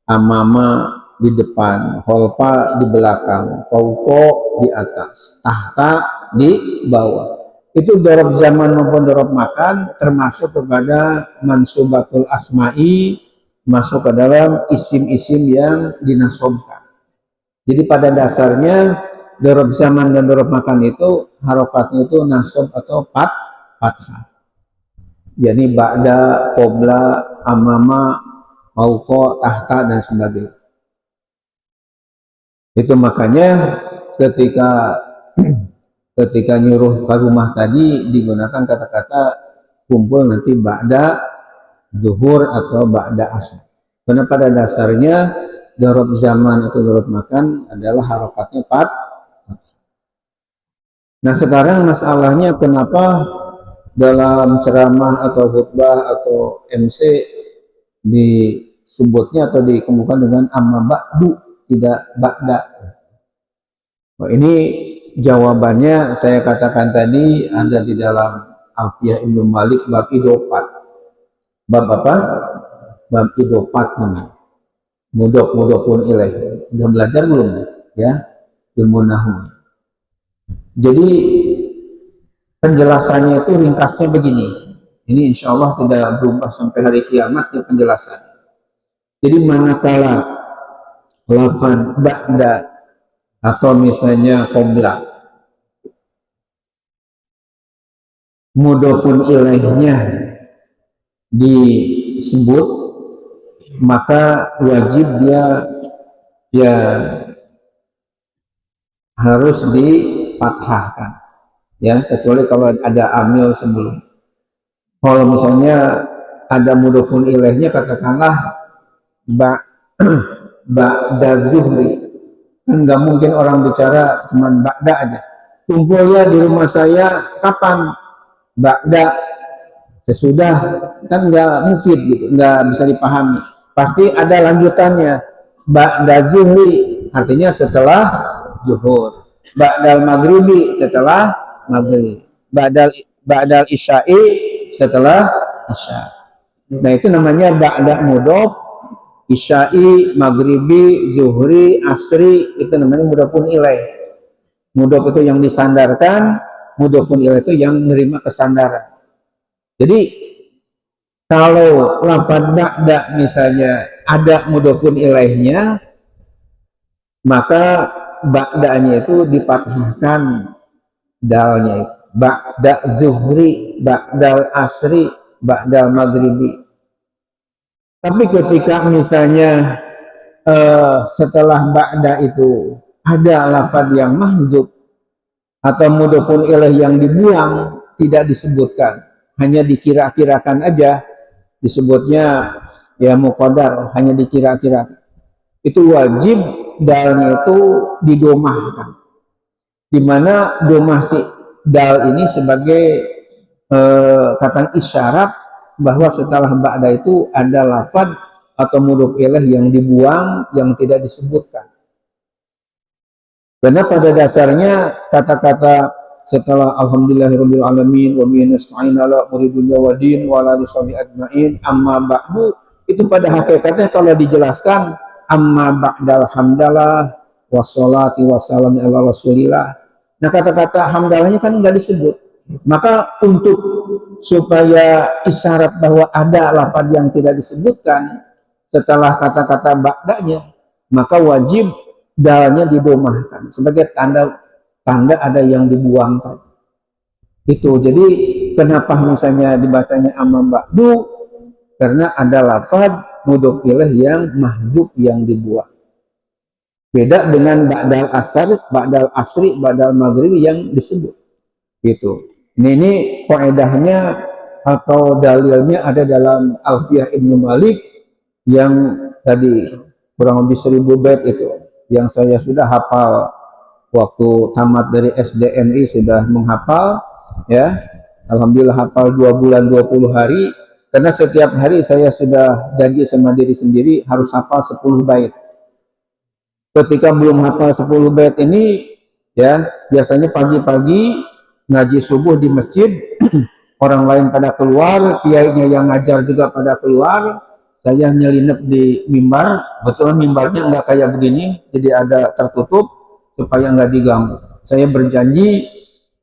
amama di depan, holpa di belakang, fauqa di atas, tahta di bawah. Itu dorob zaman maupun dorob makan termasuk kepada mansubatul asma'i, masuk ke dalam isim-isim yang dinasobkan. Jadi pada dasarnya dorob zaman dan dorob makan itu harokatnya itu nasab atau fathah. Jadi ba'da, qobla, amama, fauqa, tahta dan sebagainya. Itu makanya ketika nyuruh ke rumah tadi digunakan kata-kata kumpul nanti ba'da zuhur atau ba'da asar. Karena pada dasarnya dorob zaman atau dorob makan adalah harokatnya Nah, sekarang masalahnya kenapa dalam ceramah atau khutbah atau MC disebutnya atau dikemukakan dengan amma ba'du, tidak ba'da. Ini jawabannya saya katakan tadi ada di dalam Alfiyah Ibnu Malik bab idopat. Bab apa? Bab idopat namanya. Mudhofun ilaih. Udah belajar belum ya? Ilmu nahwu. Jadi penjelasannya itu ringkasnya begini. Ini insya Allah tidak berubah sampai hari kiamat ya penjelasan. Jadi manakala lafaz ba'da atau misalnya qabla mudhofun ilaihnya disebut, maka wajib dia ya harus difathahkan ya, kecuali kalau ada amil sebelum. Kalau misalnya ada mudhofun ilaihnya, katakanlah ba'da zuhri, kan nggak mungkin orang bicara cuman ba'da aja. Kumpulnya di rumah saya kapan? Ba'da, sesudah, kan nggak mufid gitu, nggak bisa dipahami. Pasti ada lanjutannya. Ba'da zuhri artinya setelah zuhur. Ba'dal maghribi setelah maghrib. Ba'dal isya'i setelah isya. Nah itu namanya ba'da mudhof, isya'i, maghribi, zuhri, asri, itu namanya mudhofun ilaih. Mudhof itu yang disandarkan, mudhofun ilaih itu yang menerima kesandaran. Jadi kalau lafaz ba'da misalnya ada mudhofun ilaihnya, maka ba'danya itu difathahkan dalnya itu. Ba'da zuhri, ba'dal asri, ba'dal maghribi. Tapi ketika misalnya setelah ba'da itu ada lafaz yang mahzuf atau mudhofun ilaih yang dibuang, tidak disebutkan, hanya dikira-kirakan aja, disebutnya ya muqaddar, hanya dikira-kirakan, itu wajib dalnya itu didomahkan, dimana domah si dal ini sebagai kata isyarat bahwa setelah ba'da itu ada lafaz atau mudhof ilaih yang dibuang, yang tidak disebutkan. Karena pada dasarnya kata-kata setelah alhamdulillahirabbil alamin wa bihi nasta'in ala umuri dunya waddin wa ala alihi ajmain amma ba'du, itu pada hakikatnya kalau dijelaskan amma ba'dal hamdalah wassalati wassalamu ala rasulillah. Nah kata-kata hamdalahnya kan nggak disebut. Maka untuk supaya isyarat bahwa ada lafaz yang tidak disebutkan setelah kata-kata ba'danya, maka wajib dalnya didomahkan sebagai tanda ada yang dibuang tadi. Itu jadi kenapa misalnya dibacanya amma ba'du, karena ada lafaz mudhof ilaih yang mahzuf yang dibuang. Beda dengan ba'dal asri, ba'dal maghribi yang disebut. Gitu. Ini kaidahnya atau dalilnya ada dalam Alfiyah Ibnu Malik yang tadi kurang lebih 1000 bait itu, yang saya sudah hafal waktu tamat dari SDMI, sudah menghafal ya. Alhamdulillah hafal 2 bulan 20 hari, karena setiap hari saya sudah janji sama diri sendiri harus hafal 10 bait. Ketika belum hafal 10 bait ini ya, biasanya pagi-pagi ngaji subuh di masjid, orang lain pada keluar, kiainya yang ngajar juga pada keluar, saya nyelinap di mimbar. Betul mimbarnya nggak kayak begini, jadi ada tertutup supaya nggak diganggu. Saya berjanji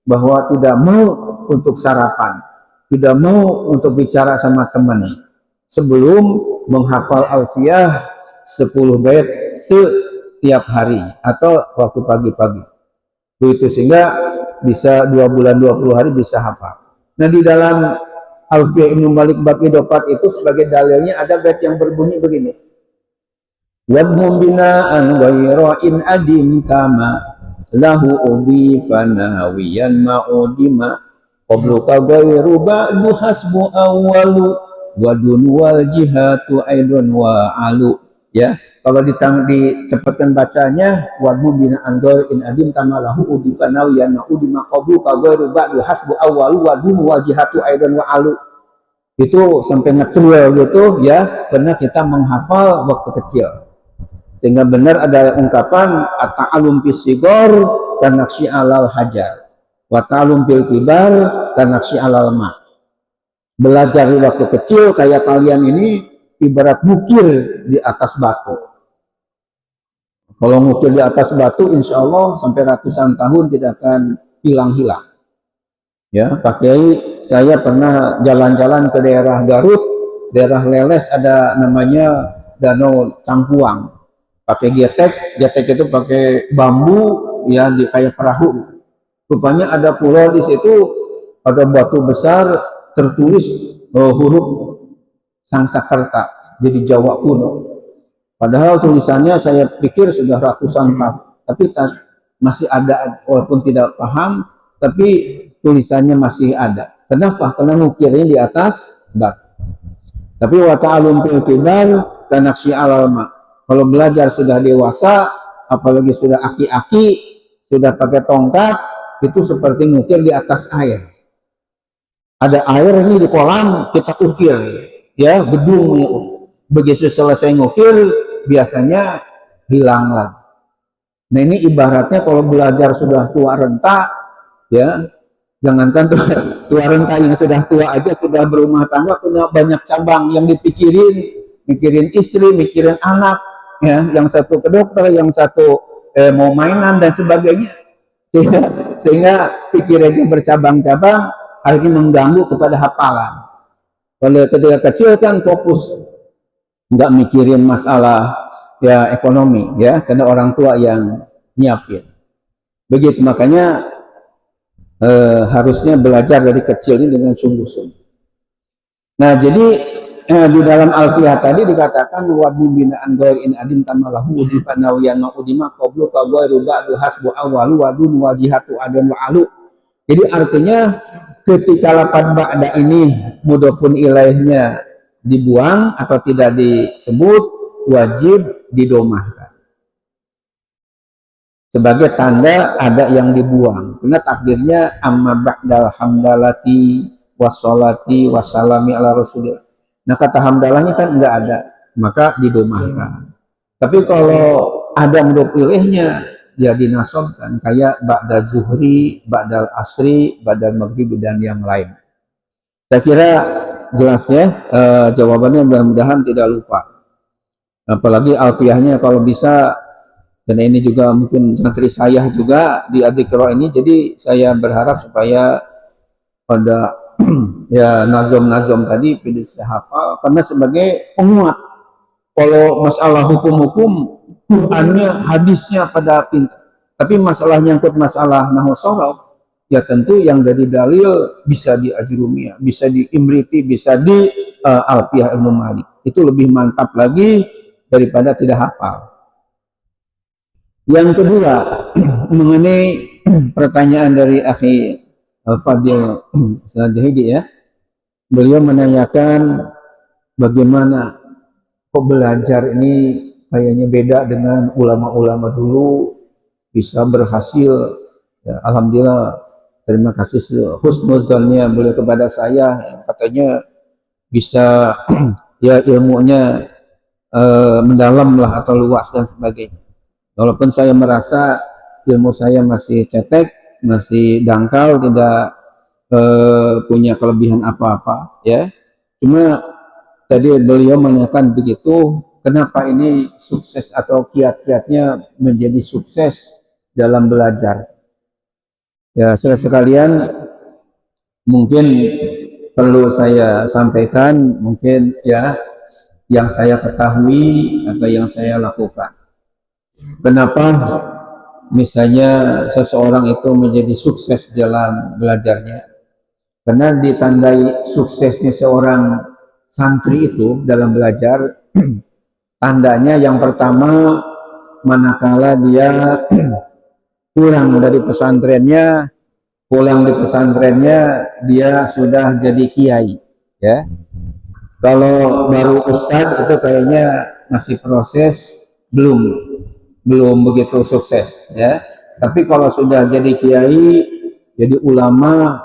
bahwa tidak mau untuk sarapan, tidak mau untuk bicara sama teman sebelum menghafal Alfiyah 10 bait setiap hari atau waktu pagi-pagi. Itu sehingga bisa 2 bulan 20 hari bisa hafal. Nah di dalam Alfiyah Ibnu Malik bab idopat itu sebagai dalilnya ada bait yang berbunyi begini. Wadhum bina'an ghayra in adim tama lahu udhifa nawiyan ma'udima qabluka ghayru ba'du hasbu awwalu wadun wal jihatu aidun wa alu. Ya, kalau dicepatkan bacanya wadhum bina'an ghayra in adim tama lahu udhifa nawiyan ma'udima qabluka ghayru ba'du hasbu awwalu wadun wal jihatu aidun wa alu. Itu sampai ngetril gitu ya, karena kita menghafal waktu kecil. Sehingga benar ada ungkapan at-ta'allum fi sigor kanaksi alal hajar wa ta'allum fil kibar kanaksi alal ma. Belajar di waktu kecil kayak kalian ini ibarat ngukir di atas batu. Kalau ngukir di atas batu, insya Allah sampai ratusan tahun tidak akan hilang-hilang. Ya, Pak Kiai, saya pernah jalan-jalan ke daerah Garut, daerah Leles, ada namanya Danau Cangkuang. Pakai getek itu pakai bambu, ya, di kayak perahu. Rupanya ada pulau di situ, ada batu besar tertulis huruf Sangsakerta, jadi Jawa kuno. Padahal tulisannya saya pikir sudah ratusan tahun, tapi masih ada, walaupun tidak paham, tapi tulisannya masih ada. Kenapa? Karena ngukirnya di atas batu. Tapi wa ta'allum fil kibar kanaksi alal ma. Kalau belajar sudah dewasa, apalagi sudah aki-aki, sudah pakai tongkat, itu seperti ngukir di atas air. Ada air ini di kolam, kita ukir, ya, gedung. Begitu selesai ngukir, biasanya hilang lagi. Nah, ini ibaratnya kalau belajar sudah tua renta, ya, jangankan tua renta, yang sudah tua aja sudah berumah tangga, punya banyak cabang yang dipikirin, mikirin istri, mikirin anak, ya, yang satu ke dokter, yang satu mau mainan dan sebagainya, sehingga pikirannya bercabang-cabang, akhirnya mengganggu kepada hafalan. Kalau ketika kecil kan fokus, nggak mikirin masalah, ya, ekonomi, ya, karena orang tua yang nyiapin. Begitu, makanya harusnya belajar dari kecil ini dengan sungguh-sungguh. Nah, jadi di dalam Alfiyah tadi dikatakan wa binaan ghair in adim tamalahu di fanawiyan maqudima qablu ka ghairu ba'du hasbu awwalu wa dun wajihatu adan wa alu. Jadi artinya ketika lafaz ba'da ini mudhofun ilaihnya dibuang atau tidak disebut, wajib didomahkan sebagai tanda ada yang dibuang. Karena takdirnya amma ba'dal hamdalati wassalati wassalami ala rasulillah. Nah, kata hamdalahnya kan enggak ada, maka didomahkan. Tapi kalau ada mudhof ilaihnya, ya dinasobkan, kayak ba'da zuhri, ba'dal asri, ba'dal maghrib dan yang lain. Saya kira jelas, ya, jawabannya, mudah-mudahan tidak lupa. Apalagi alfiyahnya kalau bisa, dan ini juga mungkin santri saya juga di Adzikra ini, jadi saya berharap supaya pada ya nazom-nazom tadi bisa hafal, karena sebagai penguat. Kalau masalah hukum-hukum, Qur'annya, hadisnya pada pintar, tapi masalah nyangkut masalah nahwu shorof, ya tentu yang dari dalil bisa di Ajrumiyah, bisa di Imriti, bisa di Alfiyah Ibnu Malik. Itu lebih mantap lagi daripada tidak hafal. Yang kedua, mengenai pertanyaan dari akhi Al-Fadil Zahidi, ya, beliau menanyakan bagaimana kok belajar ini kayaknya beda dengan ulama-ulama dulu, bisa berhasil, ya, alhamdulillah, terima kasih husnuzannya beliau kepada saya, katanya bisa ya ilmunya mendalam lah atau luas dan sebagainya. Walaupun saya merasa ilmu saya masih cetek, masih dangkal, tidak punya kelebihan apa-apa, ya. Cuma tadi beliau menanyakan begitu, kenapa ini sukses atau kiat-kiatnya menjadi sukses dalam belajar. Ya, saudara sekalian, mungkin perlu saya sampaikan, mungkin, ya, yang saya ketahui atau yang saya lakukan. Kenapa misalnya seseorang itu menjadi sukses dalam belajarnya? Karena ditandai suksesnya seorang santri itu dalam belajar, tandanya yang pertama, manakala dia pulang dari pesantrennya, dia sudah jadi kiai, ya. Kalau baru ustadz itu kayaknya masih proses, belum begitu sukses, ya. Tapi kalau sudah jadi kiai, jadi ulama,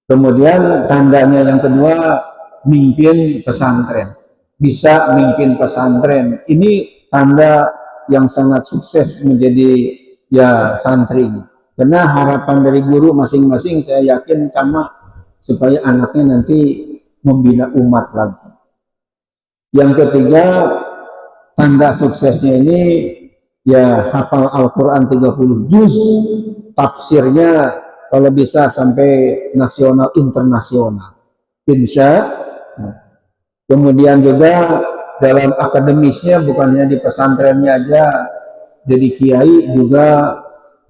kemudian tandanya yang kedua, mimpin pesantren, bisa mimpin pesantren. Ini tanda yang sangat sukses menjadi ya santri. Karena harapan dari guru masing-masing saya yakin sama, supaya anaknya nanti membina umat lagi. Yang ketiga, tanda suksesnya ini ya hafal Al-Quran 30 juz, tafsirnya kalau bisa sampai nasional internasional. Insya. Kemudian juga dalam akademisnya bukan hanya di pesantrennya aja jadi kiai, juga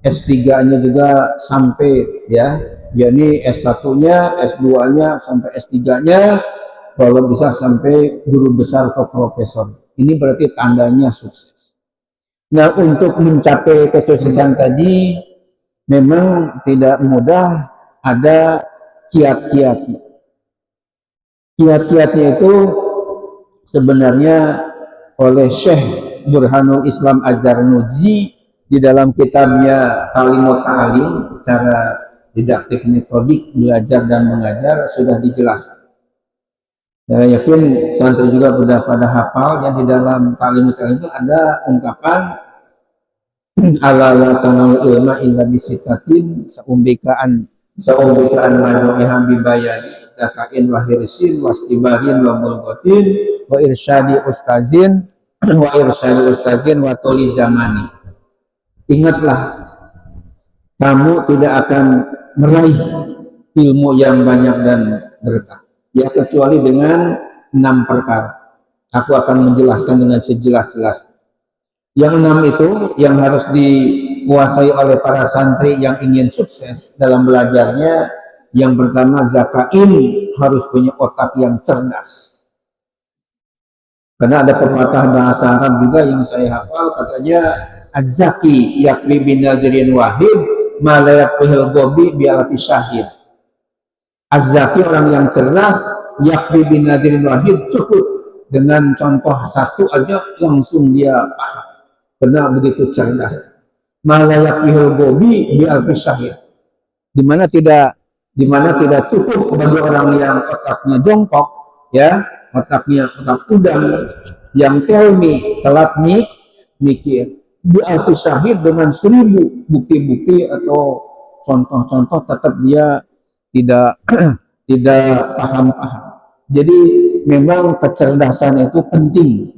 S3-nya juga sampai ya, yakni S1-nya, S2-nya sampai S3-nya, kalau bisa sampai guru besar atau profesor. Ini berarti tandanya sukses. Nah, untuk mencapai kesuksesan tadi memang tidak mudah, ada kiat-kiatnya. Kiat-kiatnya itu sebenarnya oleh Syekh Burhanul Islam Az-Zarnuji di dalam kitabnya Kalimut Ta'alim, cara didaktik metodik belajar dan mengajar, sudah dijelaskan. Saya yakin santri juga sudah pada hafal ya, di dalam Kalimut Ta'alim itu ada ungkapan ala la tanal ilma illa bisitatin, seumbikaan majmu'iha bibayani zakain wa hirsin wa istibarin wa bulgotin wa irsyadi ustazin wa tuli zamani. Ingatlah, kamu tidak akan meraih ilmu yang banyak dan berkah ya, kecuali dengan 6 perkara. Aku akan menjelaskan dengan sejelas-jelas. Yang 6 itu yang harus dikuasai oleh para santri yang ingin sukses dalam belajarnya. Yang pertama, zakain, harus punya otak yang cerdas. Karena ada pepatah bahasa Arab juga yang saya hafal, katanya az-zaki yakbi binadirin wahid malayat pihil gobi bialapi syahid. Az-zaki, orang yang cerdas, yakbi binadirin wahid, cukup dengan contoh satu aja langsung dia paham. Karena begitu cerdas. Malayat pihil gobi bialapi syahid. Dimana tidak cukup bagi orang yang otaknya jongkok, ya, otak udang, yang telat mikir. Bi'alfi syahid, dengan 1000 bukti-bukti atau contoh-contoh, tetap dia tidak paham-paham. Jadi memang kecerdasan itu penting.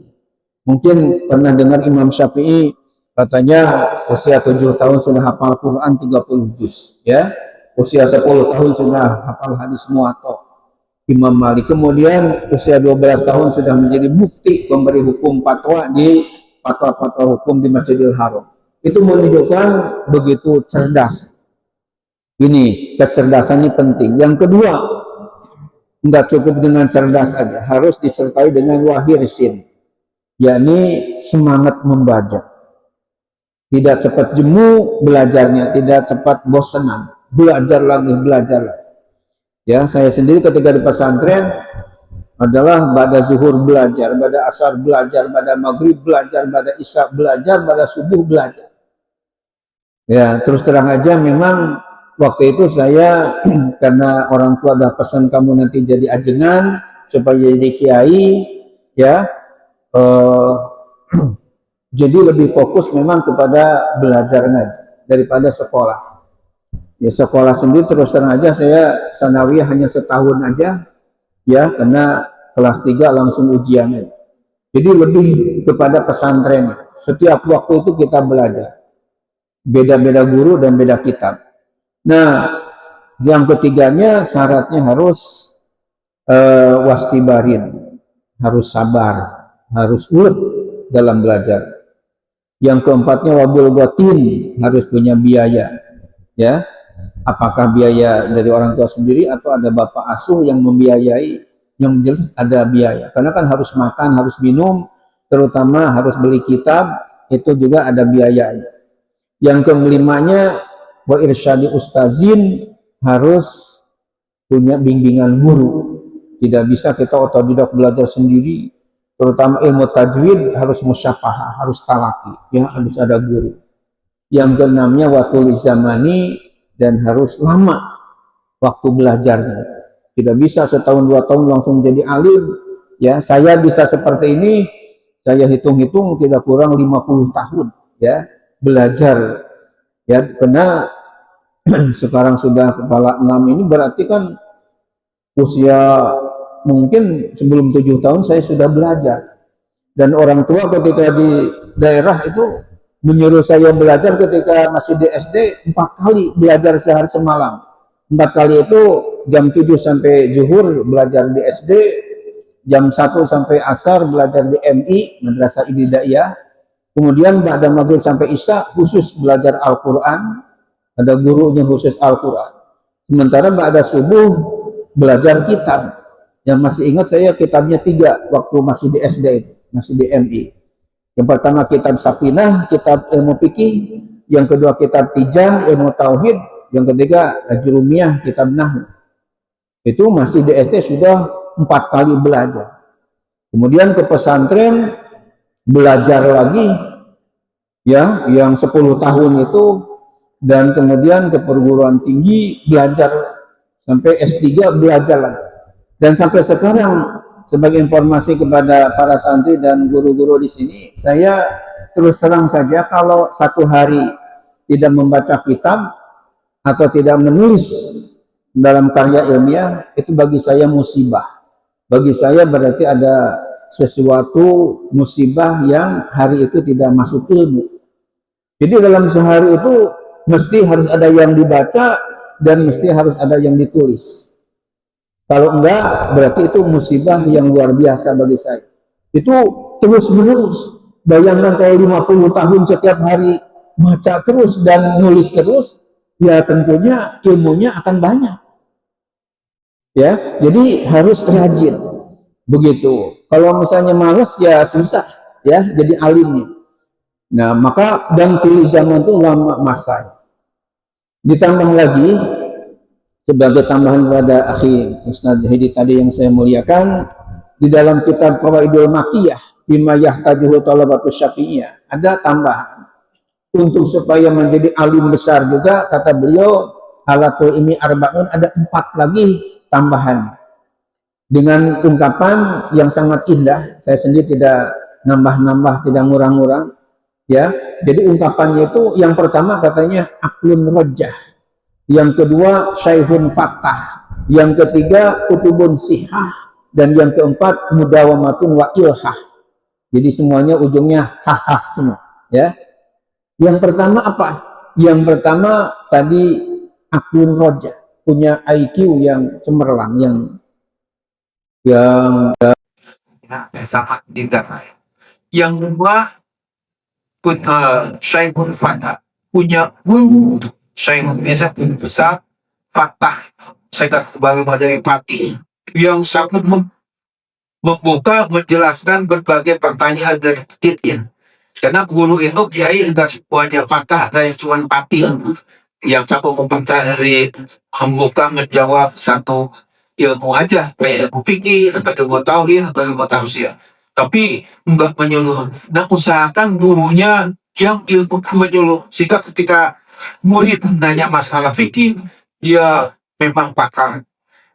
Mungkin pernah dengar Imam Syafi'i katanya usia 7 tahun sudah hafal Quran 30 juz, ya. Usia 10 tahun sudah hafal hadis muwatta. Imam Malik kemudian usia 12 tahun sudah menjadi mufti, pemberi hukum fatwa di fatwa-fatwa hukum di Masjidil Haram. Itu menunjukkan begitu cerdas. Ini kecerdasan ini penting. Yang kedua, enggak cukup dengan cerdas aja, harus disertai dengan wahirsin, yakni semangat membaca. Tidak cepat jemu belajarnya, tidak cepat bosanan, belajar lagi. Ya, saya sendiri ketika di pesantren adalah pada zuhur belajar, pada asar belajar, pada maghrib belajar, pada isya belajar, pada subuh belajar. Ya, terus terang aja memang waktu itu saya karena orang tua udah pesan kamu nanti jadi ajengan supaya jadi kiai, ya, jadi lebih fokus memang kepada belajar ngaji daripada sekolah. Ya, sekolah sendiri terus terang aja saya sanawiyah hanya setahun aja, ya, karena kelas 3 langsung ujian aja. Jadi lebih kepada pesantren. Setiap waktu itu kita belajar. Beda-beda guru dan beda kitab. Nah, yang ketiganya syaratnya harus wastibarin, harus sabar, harus ulet dalam belajar. Yang keempatnya wabul gotin, harus punya biaya, ya. Apakah biaya dari orang tua sendiri atau ada bapak asuh yang membiayai? Yang jelas ada biaya, karena kan harus makan, harus minum, terutama harus beli kitab, itu juga ada biayanya. Yang kelimanya wa irsyadi ustazin, harus punya bimbingan guru. Tidak bisa kita otodidak belajar sendiri, terutama ilmu tajwid harus musyafahah, harus talaki, ya, harus ada guru. Yang keenamnya watul zamani, dan harus lama waktu belajarnya. Tidak bisa setahun 2 tahun langsung jadi alim. Ya, saya bisa seperti ini, saya hitung-hitung tidak kurang 50 tahun, ya, belajar Ya, karena sekarang sudah kepala 6 ini berarti kan usia mungkin sebelum 7 tahun saya sudah belajar. Dan orang tua ketika di daerah itu menyuruh saya belajar ketika masih di SD 4 kali belajar sehari semalam. 4 kali itu jam 7 sampai zuhur belajar di SD, jam 1 sampai asar belajar di MI, Madrasah Ibtidaiyah. Kemudian pada maghrib sampai isya khusus belajar Al-Quran, ada gurunya khusus Al-Quran. Sementara pada subuh belajar kitab. Yang masih ingat saya kitabnya 3 waktu masih di SD itu, masih di MI. Yang pertama kitab Sapinah, kitab ilmu fikih, yang kedua kitab Tijan, ilmu tauhid, yang ketiga Jurumiyah, kitab Nahwu. Itu masih di SD sudah 4 kali belajar. Kemudian ke pesantren belajar lagi, ya, yang 10 tahun itu, dan kemudian ke perguruan tinggi belajar sampai S3 belajar lagi. Dan sampai sekarang sebagai informasi kepada para santri dan guru-guru di sini, saya terus terang saja kalau satu hari tidak membaca kitab atau tidak menulis dalam karya ilmiah, itu bagi saya musibah. Bagi saya berarti ada sesuatu musibah yang hari itu tidak masuk ilmu. Jadi dalam sehari itu mesti harus ada yang dibaca dan mesti harus ada yang ditulis. Kalau enggak, berarti itu musibah yang luar biasa bagi saya. Itu terus menerus. Bayangkan kalau 50 tahun setiap hari baca terus dan nulis terus, ya tentunya ilmunya akan banyak. Ya, jadi harus rajin. Begitu. Kalau misalnya malas ya susah ya jadi alimnya. Nah, maka dan tulis zaman itu lama masa. Ditambah lagi sebagai tambahan pada akhi Ustaz Hidi tadi yang saya muliakan, di dalam kitab Fawaidul Makiyah bima yahtajuhu talabatus syafi'iyah ada tambahan untuk supaya menjadi alim besar juga, kata beliau halatul ilmi arbaun, ada 4 lagi tambahan dengan ungkapan yang sangat indah. Saya sendiri tidak nambah-nambah, tidak ngurang-ngurang ya. Jadi ungkapannya itu yang pertama katanya aklun rojah, yang kedua syaihun fattah, yang ketiga kutubun sihah, dan yang keempat mudawamatun wa ilhah. Jadi semuanya ujungnya hahah semua ya. Yang pertama apa? Yang pertama tadi aklun rojah, punya IQ yang cemerlang, yang sangat tidak. Yang kedua, Syaikun Fatah, punya guru Syaikun biasa besar, Fatah, saya baru dari Patih, yang sangat membuka, menjelaskan berbagai pertanyaan dari titik. Karena guru itu kiai tidak semuanya Fatah, ada yang cuma Patih, yang satu mempelajari, membuka, menjawab satu ilmu aja, kayak ilmu fikih, atau ilmu tauhid, atau ilmu tafsir. Tapi enggak menyeluruh. Nah, usahakan gurunya yang ilmu menyeluruh. Sehingga ketika murid nanya masalah fikih, dia memang pakar.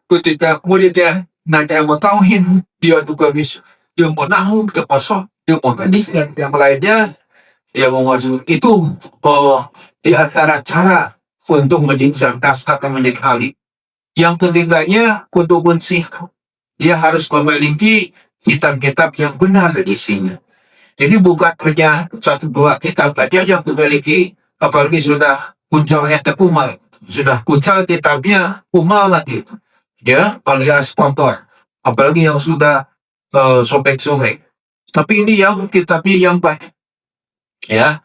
Ketika muridnya nanya ilmu tauhid, dia juga bisa ilmu nahwu, termasuk ilmu hadis dan yang lainnya. Dia menguasai itu di antara cara untuk menjadi cerdas atau menjadi ahli. Yang ketiganya kutubun sih, dia harus memiliki kitab-kitab yang benar isinya. Jadi bukan hanya 1-2 kitab saja yang dimiliki, apalagi sudah kuncalnya terkumal, sudah kuncal kitabnya kumal lagi, ya, alias kotor, apalagi yang sudah sobek-sobek. Tapi ini yang kitabnya yang baik, ya,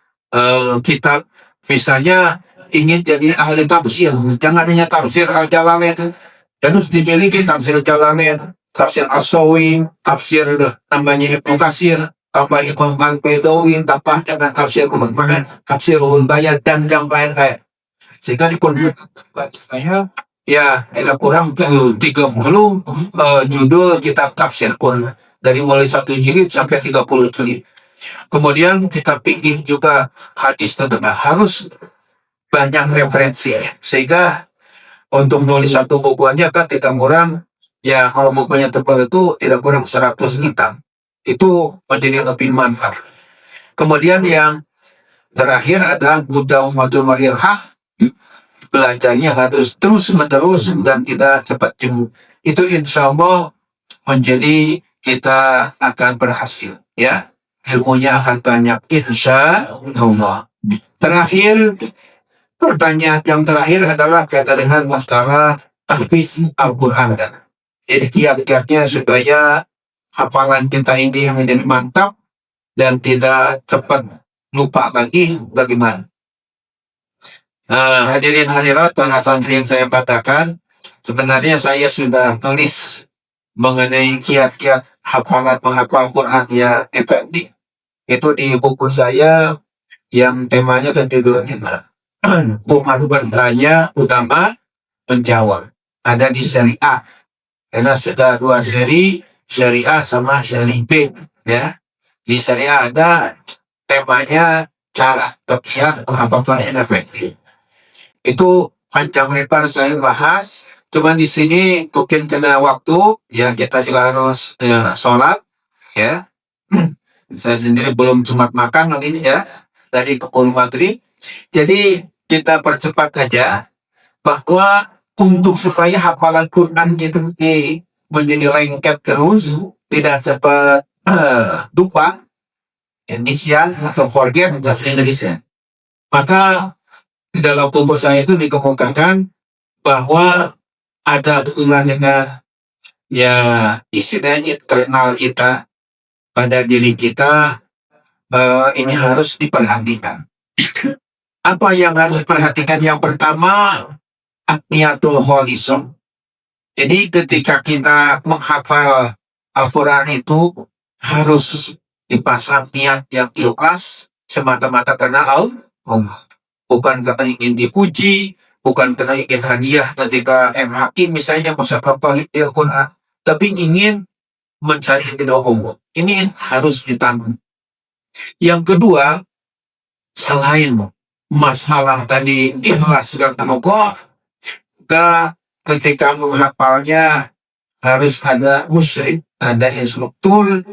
kitab misalnya ingin jadi ahli tafsir, jangan hanya tafsir Al-Jalalain, harus dimiliki tafsir Jalalain, tafsir As-Sawi, tafsir namanya Ibnu Katsir, tambah Imam Al-Baidawi, tambah dengan tafsir kemudian tafsir Bayan dan yang lain-lain. Sehingga di saya ya tidak kurang 30 judul kitab tafsir pun, dari mulai 1 jilid sampai 30 jilid. Kemudian kitab fikih juga hadis tentunya harus banyak referensi, sehingga untuk nulis satu buku aja kan tidak kurang, ya kalau bukunya tebal itu tidak kurang 100 kitab, itu menjadi lebih mantap. Kemudian yang terakhir ada mudawamatul ilhah, belajarnya harus terus menerus dan tidak cepat jenuh. Itu insya Allah menjadi kita akan berhasil, ya, ilmunya akan banyak insya Allah. Terakhir, pertanyaan yang terakhir adalah kaitan dengan masalah tahfiz Al-Quran. Jadi kiat-kiatnya supaya hafalan kita ini menjadi mantap dan tidak cepat lupa lagi bagaimana. Hadirin hadirat para santri yang saya katakan, sebenarnya saya sudah tulis mengenai kiat-kiat hafalan menghafal Quran ya efektif. Itu di buku saya yang temanya dan judulnya Umat Bertanya Utama Menjawab. Ada di seri A. Karena sudah 2 seri, seri A sama seri B. Ya. Di seri A ada temanya cara atau kiat menghafal yang efektif. Itu panjang lebar saya bahas. Cuman di sini mungkin kena waktu, ya kita juga harus sholat, ya. Saya sendiri belum sempat makan lagi ya dari kebun maghrib. Jadi kita percepat aja bahwa untuk supaya hafalan Quran itu menjadi lengket terus, tidak cepat lupa, disian atau forget bahasa Indonesia. Maka di dalam buku saya itu dikemukakan bahwa ada hubungan dengan ya istilahnya internal kita pada diri kita, ini harus diperhatikan. Apa yang harus diperhatikan? Yang pertama, akniyatul holism. Jadi ketika kita menghafal Al-Quran itu harus dipasang niat yang ikhlas semata-mata karena Allah. Bukan karena ingin dipuji, bukan karena ingin hadiah ketika MHQ misalnya musafafah Al-Quran, tapi ingin mencari ridho Allah. Ini harus ditanggung. Yang kedua, selain masalah tadi ikhlas dan tamakuf, kita ketika menghafalnya harus ada musyrik, ada instruktur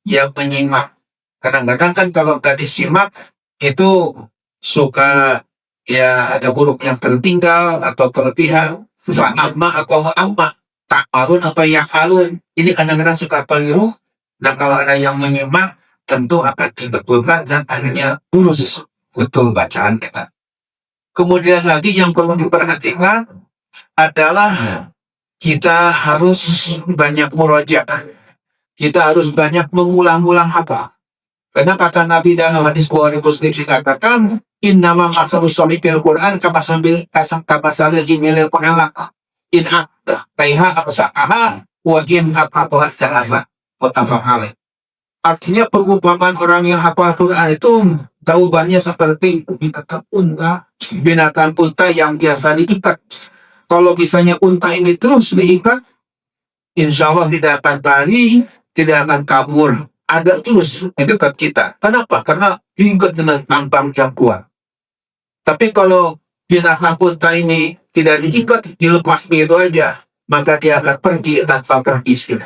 yang menyimak. Kadang-kadang kan kalau tadi simak itu suka ya ada huruf yang tertinggal atau kelebihan, fa'amma atau amma, ta'alun atau ya'alun. Ini kadang-kadang suka keliru. Nah kalau ada yang menyimak tentu akan dibetulkan dan akhirnya lurus betul bacaan kita. Kemudian lagi yang perlu diperhatikan adalah kita harus banyak murojaah. Kita harus banyak mengulang-ulang hafal. Karena kata Nabi dalam hadis Bukhari Muslim dikatakan, innama masalul sholibil Quran kapasalil jimilil Quran in akta taiha apsa'aha wa in akatuha sahabat mutafaq alaih. Artinya perumpamaan orang yang hafal Quran itu taubahnya seperti binatang unta yang biasa diikat. Kalau misalnya unta ini terus diikat, insya Allah tidak akan lari, tidak akan kabur, ada terus di dekat kita. Kenapa? Karena diikat dengan tampang yang kuat. Tapi kalau binatang unta ini tidak diikat, dilepas begitu aja, maka dia akan pergi tanpa berhasil.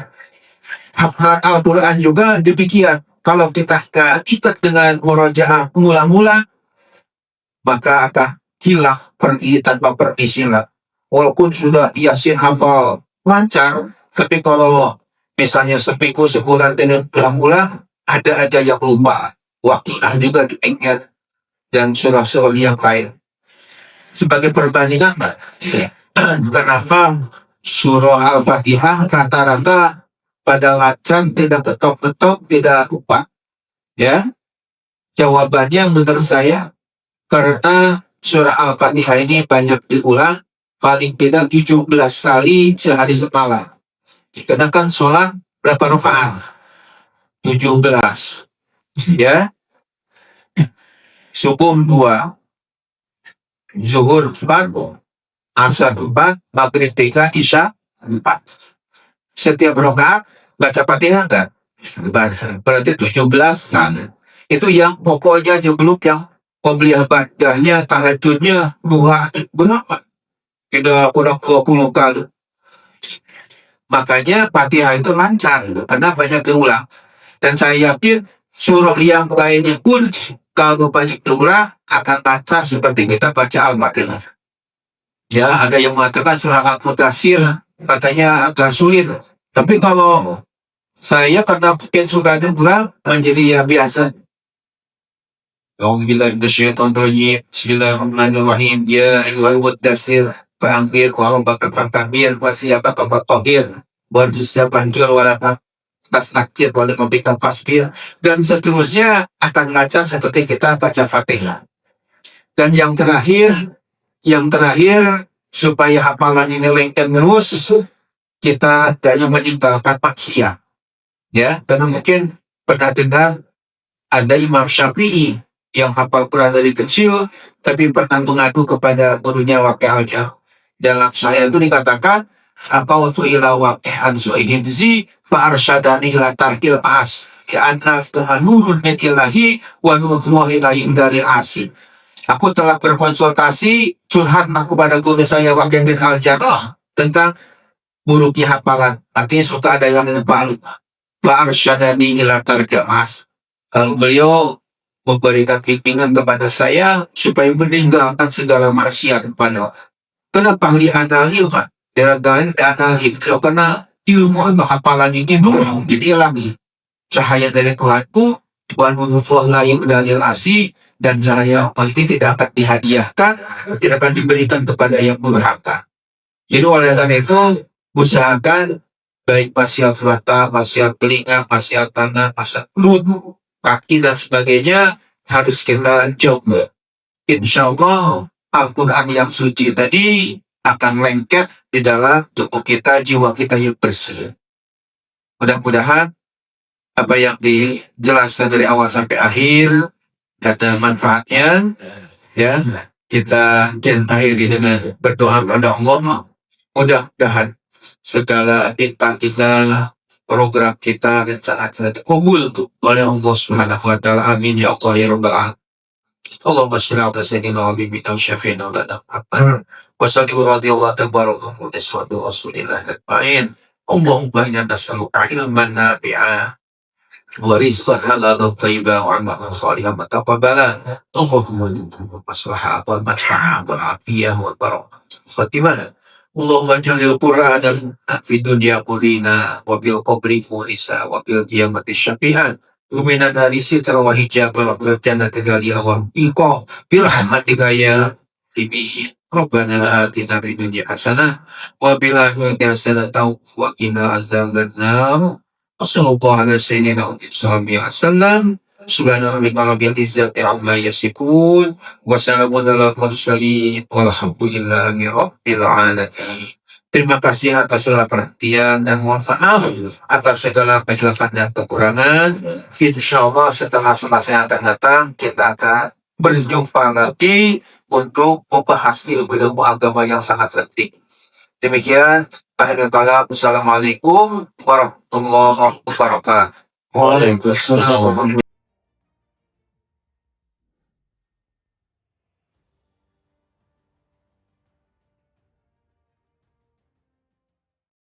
Hafalan Al-Quran juga demikian. Kalau kita ikat dengan murojaah mengulang-ulang, maka akan hilang pergi tanpa berisilah. Walaupun sudah yasin hafal lancar, tapi kalau misalnya sepiku sebulan dengan ulang-ulang, ada yang lupa. Waqiah juga diingat dan surah-surah yang lain. Sebagai perbandingan, kenapa surah Al-Fatihah rata-rata pada lancar, tidak betok-betok, tidak lupa? Ya, jawabannya menurut saya karena surah Al-Fatihah ini banyak diulang, paling tidak 17 kali sehari semalam. Dikenakan sholat berapa rakaat? 17. Ya. Subuh 2, zuhur 4, asar 4, maghrib 3, isya 4. Setiap rakaat baca Fatihah enggak? Baca. Berarti 17 kan. Itu yang pokoknya sebelum yang qobliyah ba'dahnya, tahajudnya, duha berapa? Tidak kurang 20 kali. Makanya Fatihah itu lancar karena banyak diulang. Dan saya yakin surah yang lainnya pun kalau banyak jumlah akan lancar seperti kita baca Al-Baqarah. Ya, ada yang mengatakan surah Al-Mudaththir katanya agak sulit. Tapi kalau saya karena mungkin sudah dengar menjadi ya biasa. Bismillahirrahmanirrahim. Ya ayyuhal mudaththir fa'anzir wa rabbaka fakabir wa siyabaka fatahhir wa banjur walakat tasnakir wa rabbika fasbir, dan seterusnya akan lancar seperti kita baca Fatihah. Dan yang terakhir supaya hafalan ini lengket terus, kita hanya meninggalkan maksiat. Ya, karena mungkin pernah dengar ada Imam Syafi'i yang hafal Quran dari kecil, tapi pernah mengadu kepada gurunya Waqi' al-Jarh. Dalam saya itu dikatakan, apa waktu ila Waqi' an-Su'idin zi fa'arsyadani ila tarkil as ya anna nurun min ilahi wa nurun ilahi dari asi. Aku telah berkonsultasi, curhatlah kepada guru saya Waqi' al-Jarh tentang buruknya hafalan. Artinya suka ada yang lupa. Fa'arsyadani ila tarkil as. Beliau memberikan bimbingan kepada saya supaya meninggalkan segala maksiat kepada. Kenapa li'anal ilmu? Dengan karena ilmu hafalan ini dulu diilami. Cahaya dari Tuhanku, Tuhan mengufuh layu dalil asih, dan cahaya ini tidak akan dihadiahkan, tidak akan diberikan kepada yang berhak. Jadi oleh karena itu, usahakan baik maksiat mata, maksiat telinga, maksiat tangan, maksiat perut, kaki dan sebagainya harus kita coba. Insya Allah Al-Quran yang suci tadi akan lengket di dalam tubuh kita, jiwa kita yang bersih. Mudah-mudahan apa yang dijelaskan dari awal sampai akhir ada manfaatnya. Ya, kita akhiri dengan berdoa kepada Allah. Mudah-mudahan segala tinta kita, program kita, rencana kita dikabul oleh Allah Subhanahu wa Ta'ala. Amin ya Allah ya Rabbal alamin. Allahumma shalli ala sayyidina wa habibina syafi'ina wa lana wa sallallahu radhiyallahu tabaraka wa ta'ala rasulillah ajma'in. Allahumma inna nas'aluka ilman nafi'a wa rizqan halalan thayyiban wa 'amalan shalihan mutaqabbalan. Allahumma inna maslaha wal manfa'a wal 'afiyah wal barakah khatimah. Allahumma ja'alil Qur'ana fi dunya qurina wa bil qabri furisa wa bil qiyamati syafi'an wa minan nari sitra wa hijab wa bil jannati ghaliya wa iqa bi rahmatika ya Rabbi. Rabbana atina fid dunya hasanah wa bil akhirati hasanah wa qina azabannar. Wassallallahu ala sayyidina Muhammad wasallam. Subhana rabbika rabbil izzati amma yasifun wa salamun alal mursalin walhamdulillahi rabbil alamin. Terima kasih atas segala perhatian dan mohon maaf atas segala kecelakaan dan kekurangan. Insyaallah setelah selesai akan datang kita akan berjumpa lagi untuk membahas ilmu agama yang sangat penting. Demikian, akhirul kalam. Assalamualaikum warahmatullahi wabarakatuh. Waalaikumsalam.